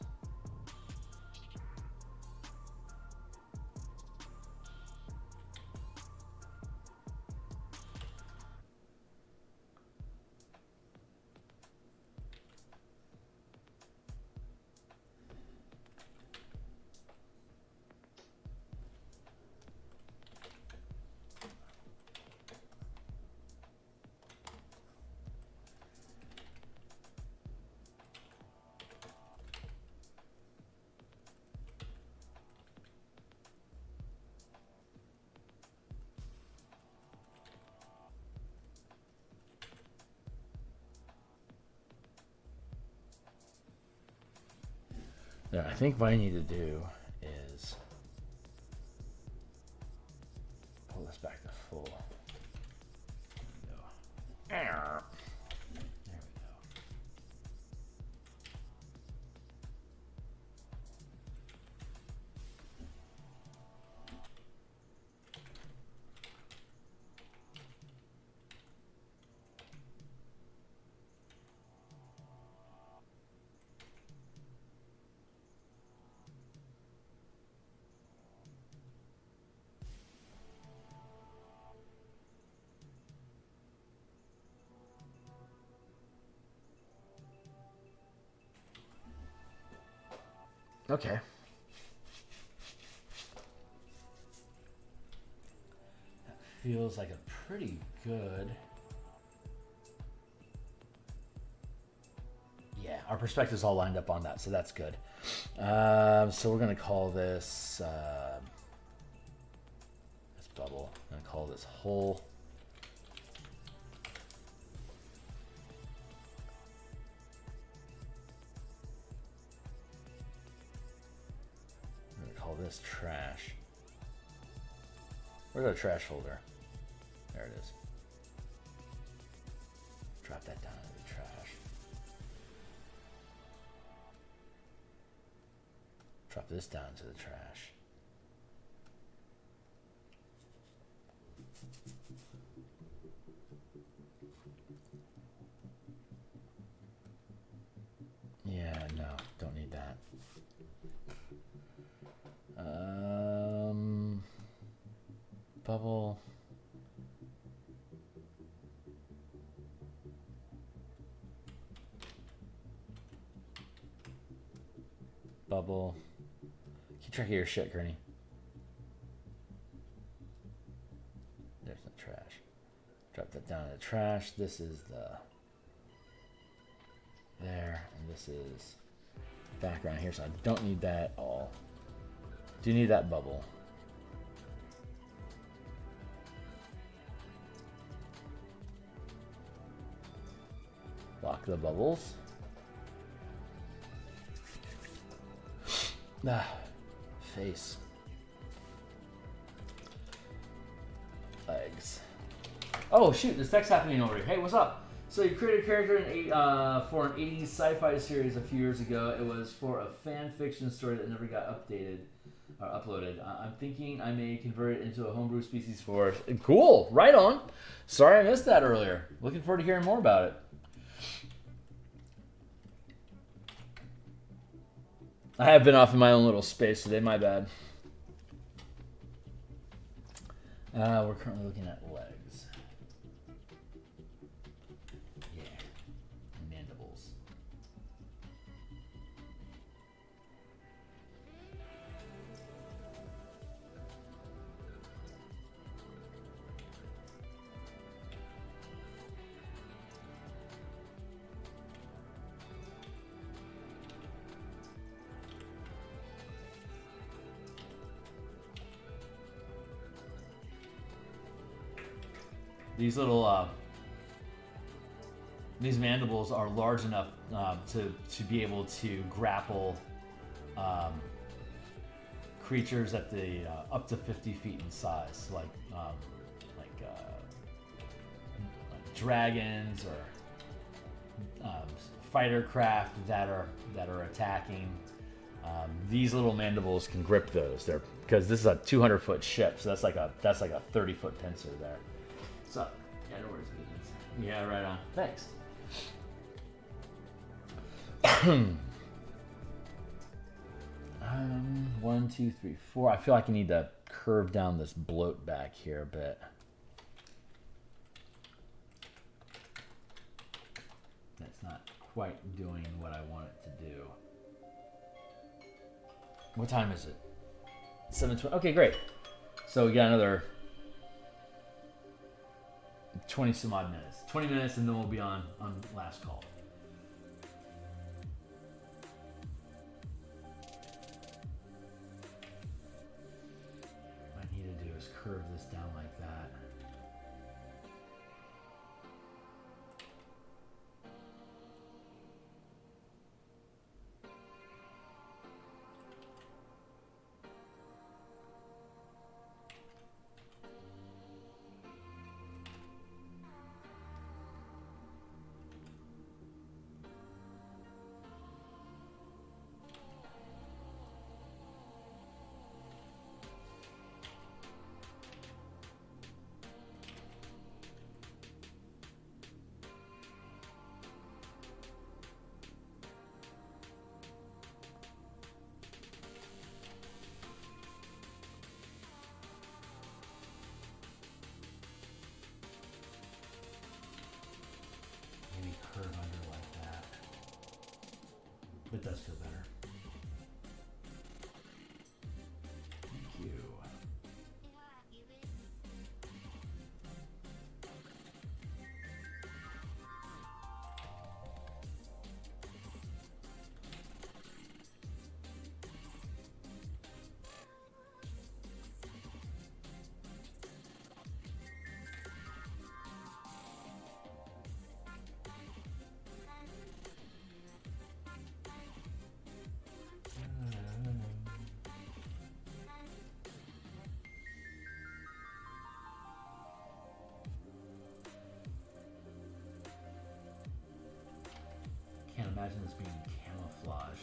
Yeah, I think what I need to do is pull this back to full. There we go. Okay. That feels like a pretty good. Yeah, our perspectives all lined up on that, so that's good. So we're gonna call this bubble. I'm gonna call this hole. Call this trash. Where's our trash folder? There it is. Drop that down into the trash. Drop this down to the trash. Yeah, no, don't need that. Bubble. Bubble. Keep track of your shit, Gurney. There's the trash. Drop that down in the trash. This is the there, and this is background here, so I don't need that all. Do need that bubble. Lock the bubbles. Face. Legs. Oh shoot, this text happening over here. Hey, what's up? So you created a character for an 80s sci-fi series a few years ago. It was for a fan fiction story that never got updated or uploaded. I'm thinking I may convert it into a homebrew species for... Cool, right on. Sorry I missed that earlier. Looking forward to hearing more about it. I have been off in my own little space today, my bad. We're currently looking at legs. Yeah. Mandibles. These little, these mandibles are large enough to be able to grapple creatures at the up to 50 feet in size, like dragons or fighter craft that are attacking. These little mandibles can grip those. They're because this is a 200-foot ship, so that's like a 30-foot pincer there. What's up? Yeah, no worries. Yeah, right on. Thanks. 1, 2, 3, 4. I feel like I need to curve down this bloat back here a bit. That's not quite doing what I want it to do. What time is it? 7:20. Okay, great. So we got another 20 some odd minutes. 20 minutes and then we'll be on last call. What I need to do is curve this down like that. Curve under like that. It does feel better. Thank you. Can't imagine this being camouflage.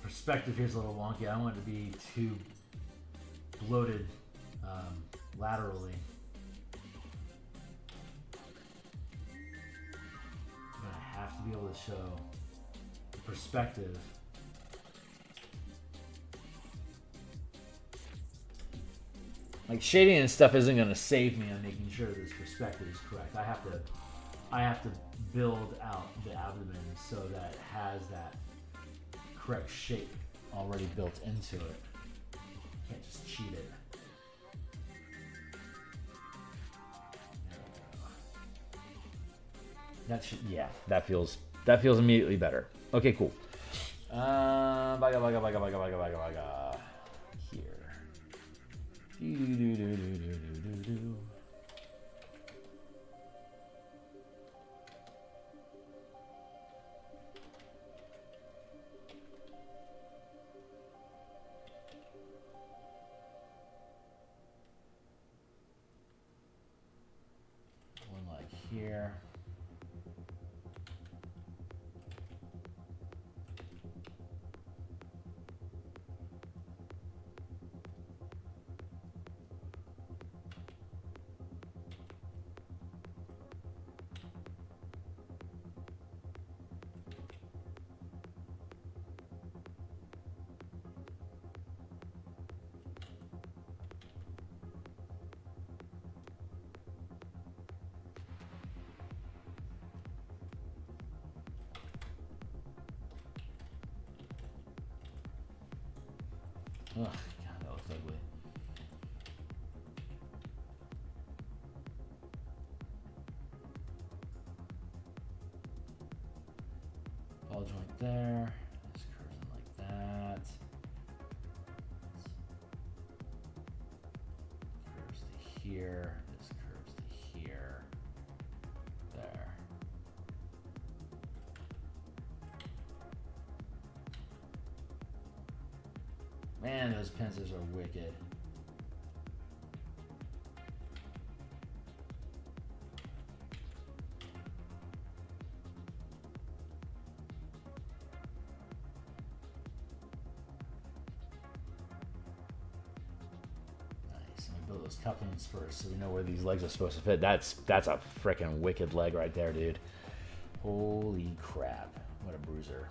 Perspective here's a little wonky. I don't want it to be too bloated laterally. I'm gonna have to be able to show the perspective. Like shading and stuff isn't gonna save me on making sure this perspective is correct. I have to build out the abdomen so that it has that correct shape already built into it. Can't just cheat it. That should, yeah, that feels immediately better. Okay, cool. Baga. Here. Do. Here. Ugh, God, that looks ugly. Ball joint there. This curves in like that. Curves to here. This curves to here. There. Man, those pincers are wicked. Build those couplings first so we know where these legs are supposed to fit. That's a freaking wicked leg right there, dude. Holy crap. What a bruiser.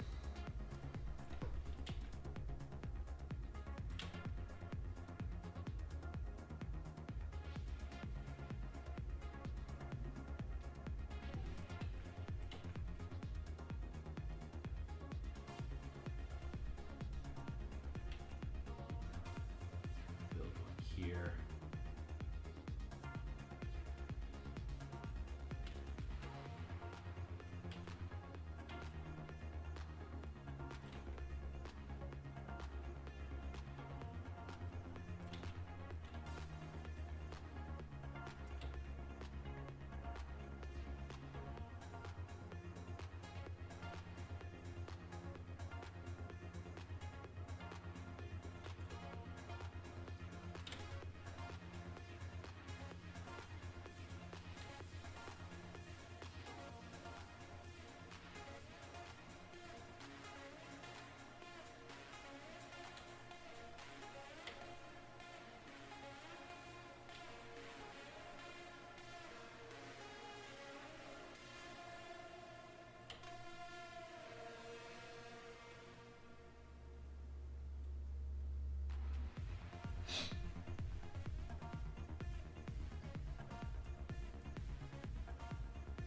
Build one here.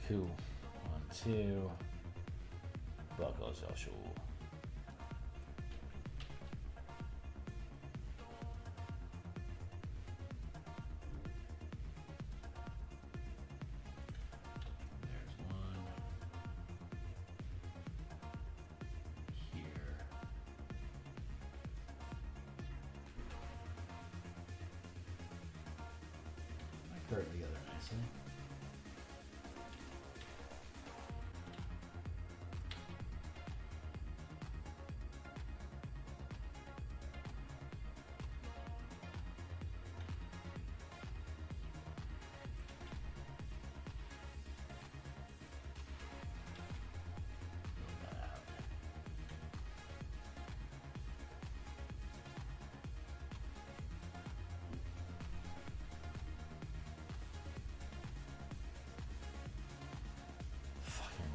Cool. 1, 2. Buckles, I'll show. There's one. Here. I curve together nicely.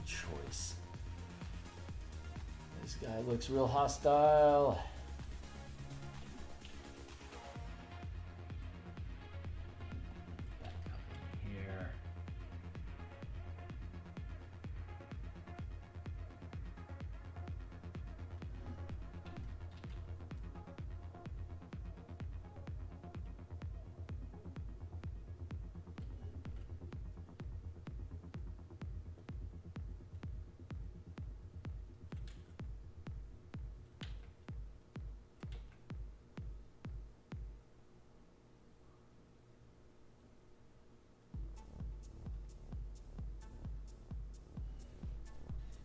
Choice. This guy looks real hostile. Back up in here.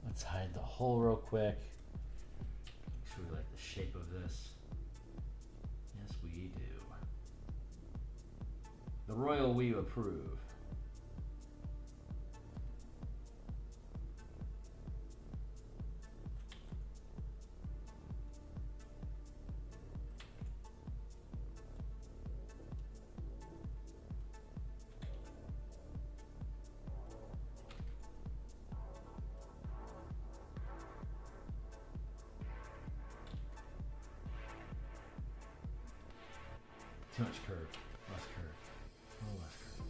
Let's hide the hole real quick. Make sure we like the shape of this. Yes, we do. The royal we approve. Too much curve. Less curve. A little less curve.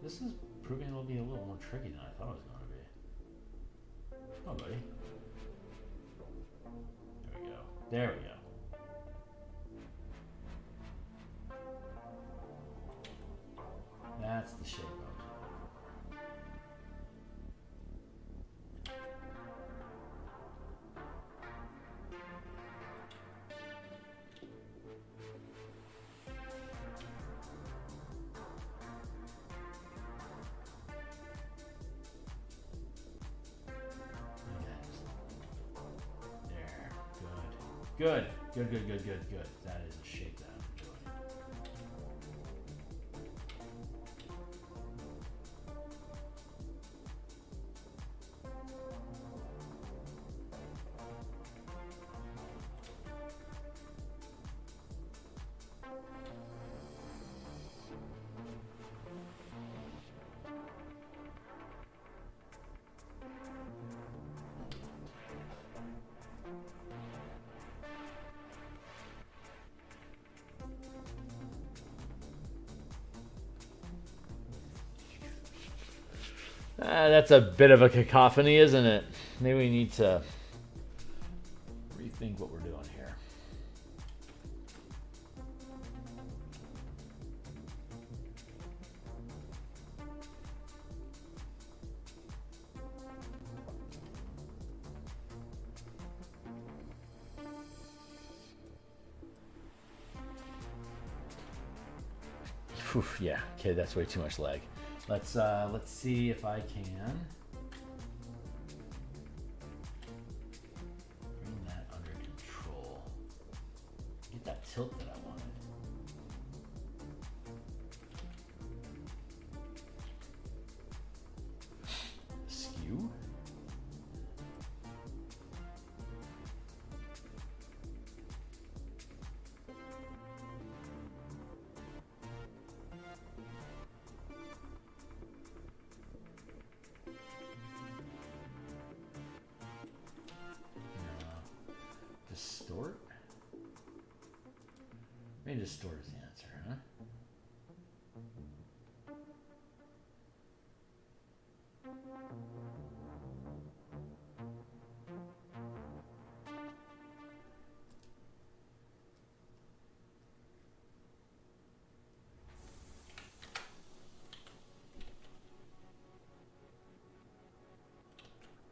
This is proving it'll be a little more tricky than I thought it was going to be. Oh, buddy. There we go. There we go. That's the shape of it. Good. That is a shape that I'm enjoying. That's a bit of a cacophony, isn't it? Maybe we need to rethink what we're doing here. Whew, yeah, okay, that's way too much lag. Let's see if I can bring that under control. Get that tilt that I wanted. Skew? Distort? Maybe distort is the answer, huh?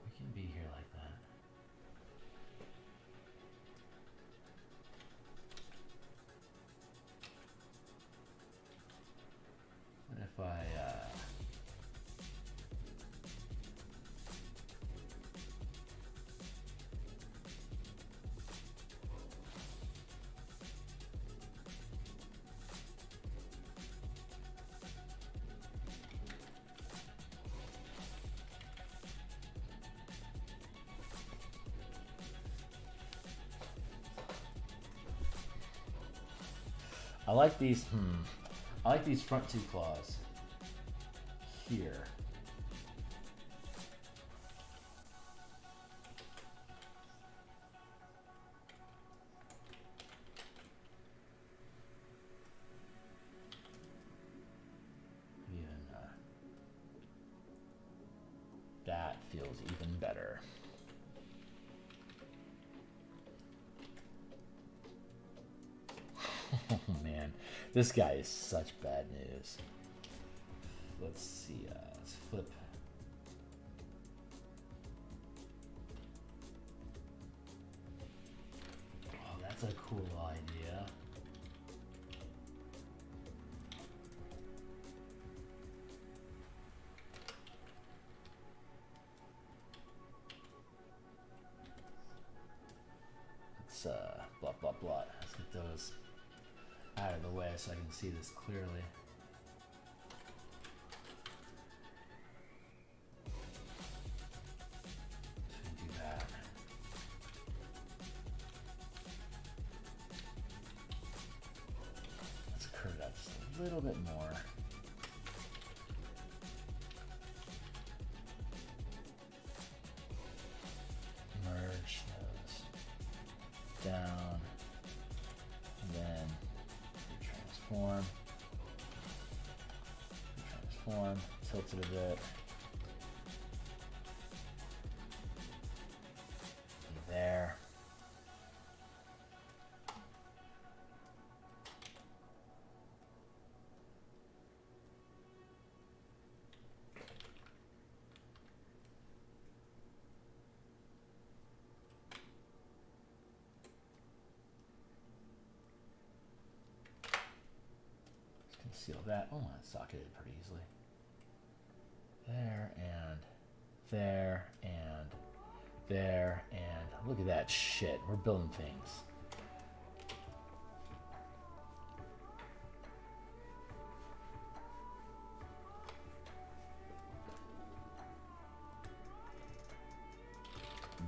We can be here like that. If I I like these I like these front two claws here. Even that feels even better. Oh man, this guy is such bad news. Let's see, let's flip. Oh, that's a cool idea. Let's blah blah blah. Let's get those out of the way so I can see this clearly. A little bit more. Merge those down, and then transform. transform, tilt it a bit. There. Conceal that. Oh, that socketed pretty easily. There and there and there and look at that shit. We're building things.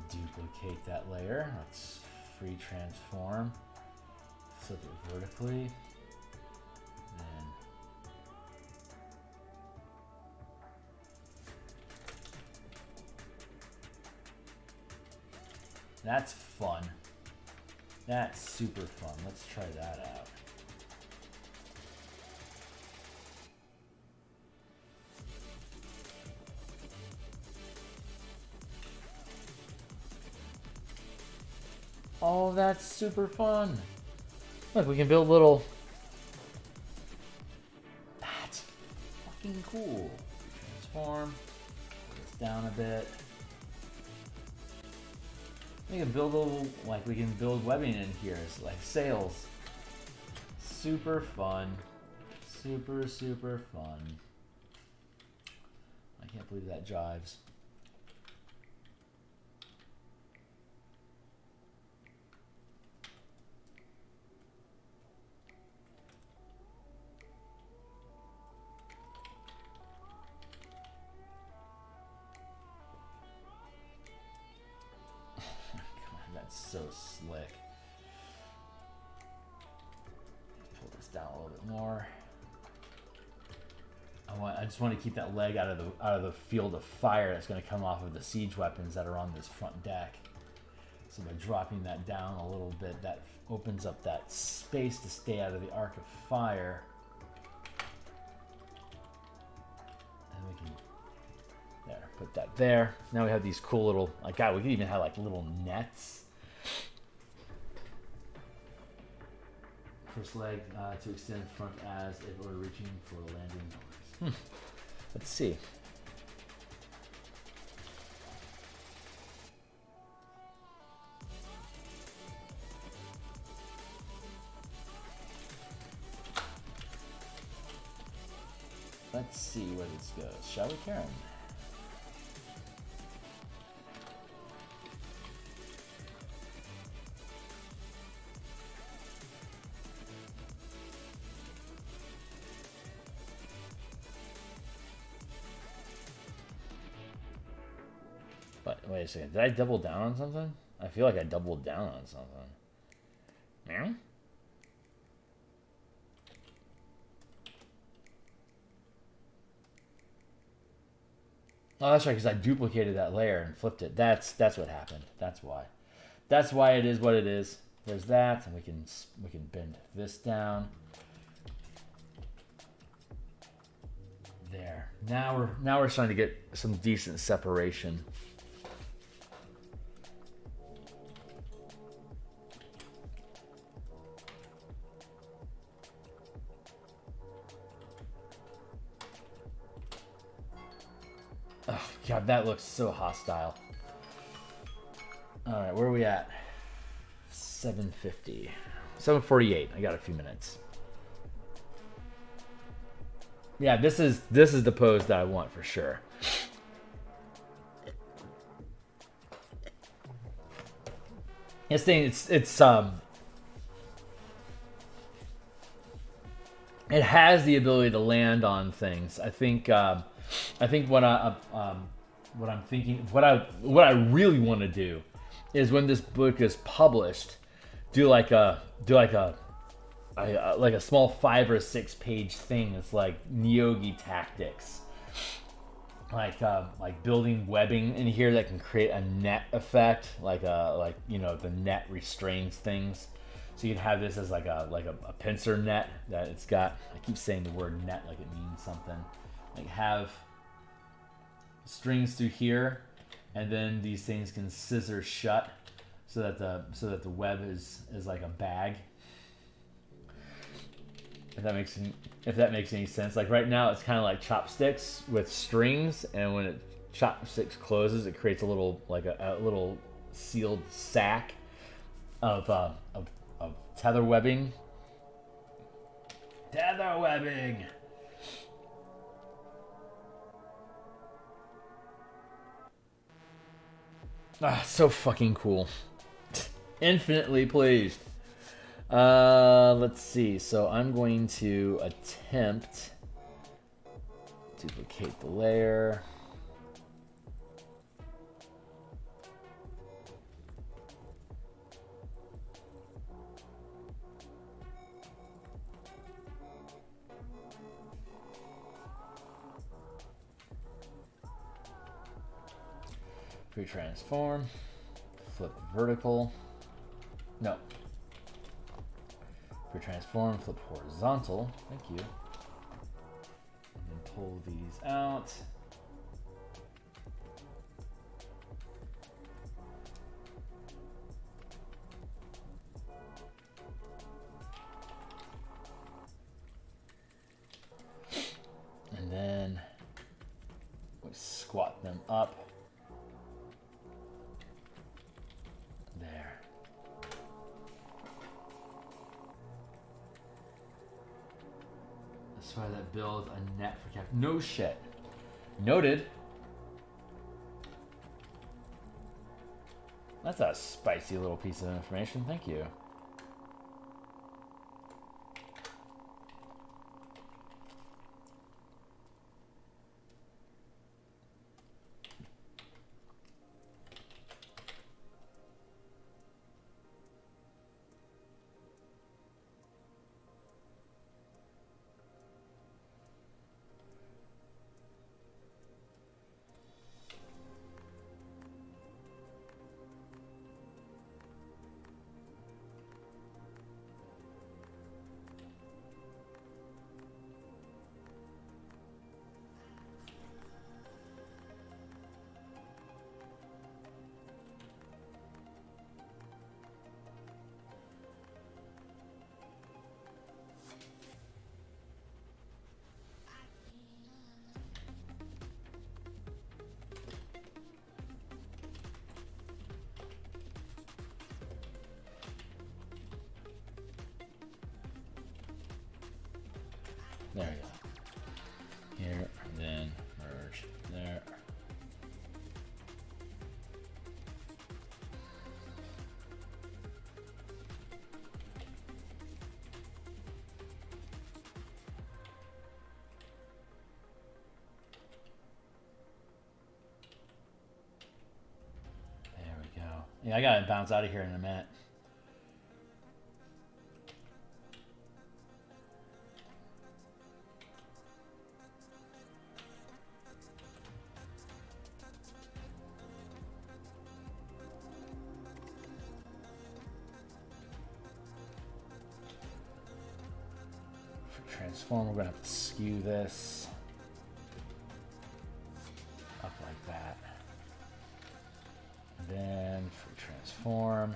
Duplicate that layer. Let's free transform. Flip it vertically. Then that's fun. That's super fun. Let's try that out. Oh, that's super fun. Look, we can build little... That's fucking cool. Transform. Put this down a bit. We can build little, like we can build webbing in here, so like sails. Super fun. Super, super fun. I can't believe that jives. So slick. Pull this down a little bit more. I just want to keep that leg out of the field of fire that's going to come off of the siege weapons that are on this front deck. So by dropping that down a little bit, that opens up that space to stay out of the arc of fire. And we can there, put that there. Now we have these cool little, like God, we could even have like little nets. First leg to extend front as if it were reaching for a landing. Let's see. Let's see where this goes. Shall we, Karen? Wait a second. Did I double down on something? I feel like I doubled down on something. Meow? Oh, that's right, because I duplicated that layer and flipped it. That's what happened. That's why. That's why it is what it is. There's that, and we can bend this down. There. Now we're starting to get some decent separation. Oh, God, that looks so hostile. All right, where are we at? 7:50. 7:48. I got a few minutes. Yeah, this is the pose that I want for sure. This thing, it has the ability to land on things. I think what I'm thinking, what I really want to do is when this book is published, do like a small 5 or 6 page thing that's like Neogi tactics, like building webbing in here that can create a net effect, the net restrains things. So you can have this as like a pincer net that it's got. I keep saying the word net like it means something. like have strings through here, and then these things can scissor shut, so that the web is like a bag. If that makes any sense. Like right now, it's kind of like chopsticks with strings, and when chopsticks closes, it creates a little like a little sealed sack of tether webbing. Tether webbing. Ah, so fucking cool. Infinitely pleased. Let's see. So I'm going to attempt duplicate the layer. Pre-transform, flip vertical. No. Pre-transform, flip horizontal. Thank you. And then pull these out. And then we squat them up. There. That's why that builds a net for cap. No shit. Noted. That's a spicy little piece of information. Thank you. There we go. Here, then merge there. There we go. Yeah, I gotta bounce out of here in a minute. Transform, we're going to have to skew this up like that. And then for transform,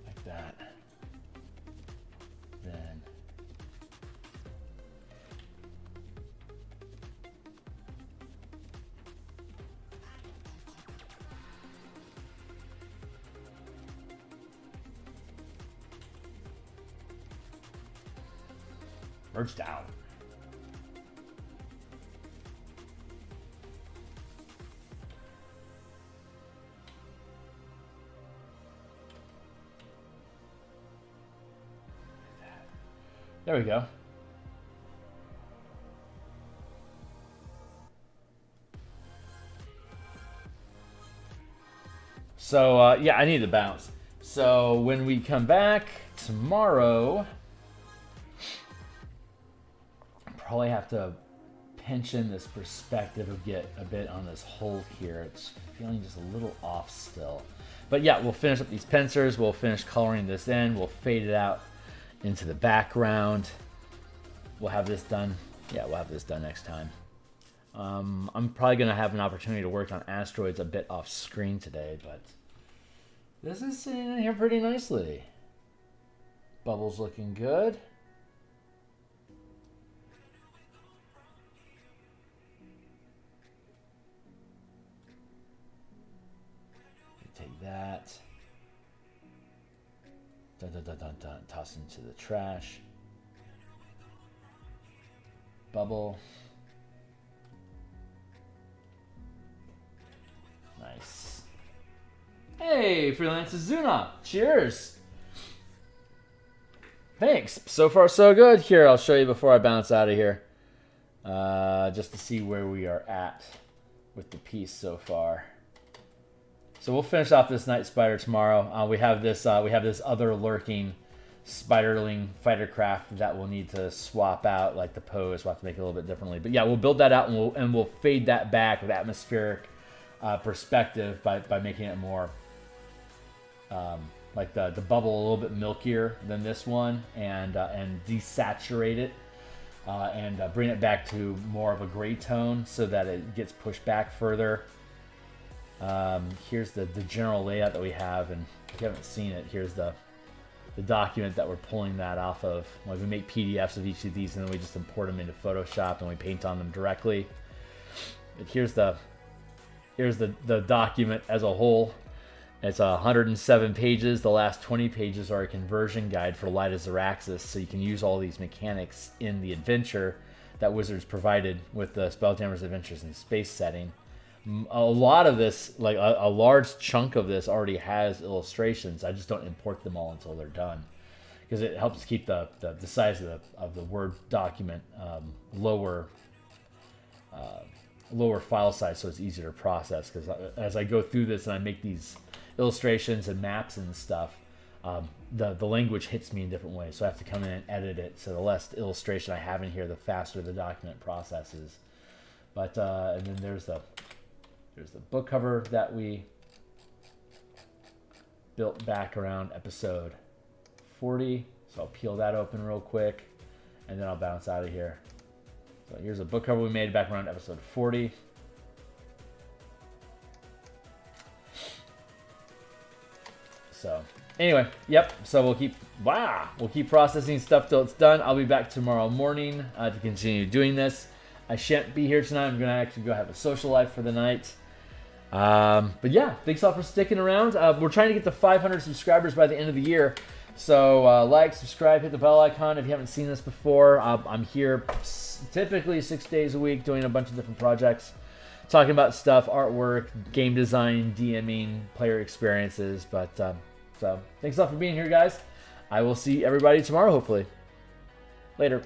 like that. Then merge down. There we go. So, yeah, I need to bounce. So, when we come back tomorrow, probably have to tension, this perspective of get a bit on this hole here. It's feeling just a little off still. But yeah, we'll finish up these pincers. We'll finish coloring this in. We'll fade it out into the background. We'll have this done. Yeah, we'll have this done next time. I'm probably going to have an opportunity to work on asteroids a bit off screen today, but this is sitting in here pretty nicely. Bubbles looking good. Take that. Dun, dun, dun, dun, dun. Toss into the trash. Bubble. Nice. Hey, Freelance Zuna. Cheers. Thanks. So far, so good. Here, I'll show you before I bounce out of here. Just to see where we are at with the piece so far. So we'll finish off this night spider tomorrow. We have this other lurking spiderling fighter craft that we'll need to swap out, like the pose. We'll have to make it a little bit differently. But yeah, we'll build that out and we'll fade that back with atmospheric perspective by making it more like the bubble a little bit milkier than this one, and desaturate it and bring it back to more of a gray tone so that it gets pushed back further. Here's the general layout that we have, and if you haven't seen it, here's the document that we're pulling that off of. Like, we make PDFs of each of these, and then we just import them into Photoshop and we paint on them directly. But here's the document as a whole. It's 107 pages. The last 20 pages are a conversion guide for Light as Araxis, so you can use all these mechanics in the adventure that Wizards provided with the Spelljammer's Adventures in Space setting. A lot of this, like a large chunk of this, already has illustrations. I just don't import them all until they're done, because it helps keep the size of the Word document lower file size, so it's easier to process. Because as I go through this and I make these illustrations and maps and stuff, the language hits me in different ways, so I have to come in and edit it. So the less illustration I have in here, the faster the document processes. But and then there's the book cover that we built back around episode 40. So I'll peel that open real quick, and then I'll bounce out of here. So here's a book cover we made back around episode 40. So anyway, yep. So we'll keep processing stuff till it's done. I'll be back tomorrow morning to continue doing this. I shan't be here tonight. I'm gonna actually go have a social life for the night. But yeah, thanks a lot for sticking around. We're trying to get to 500 subscribers by the end of the year. So like, subscribe, hit the bell icon if you haven't seen this before. I'm here typically 6 days a week doing a bunch of different projects, talking about stuff, artwork, game design, DMing, player experiences. But so thanks a lot for being here, guys. I will see everybody tomorrow, hopefully. Later.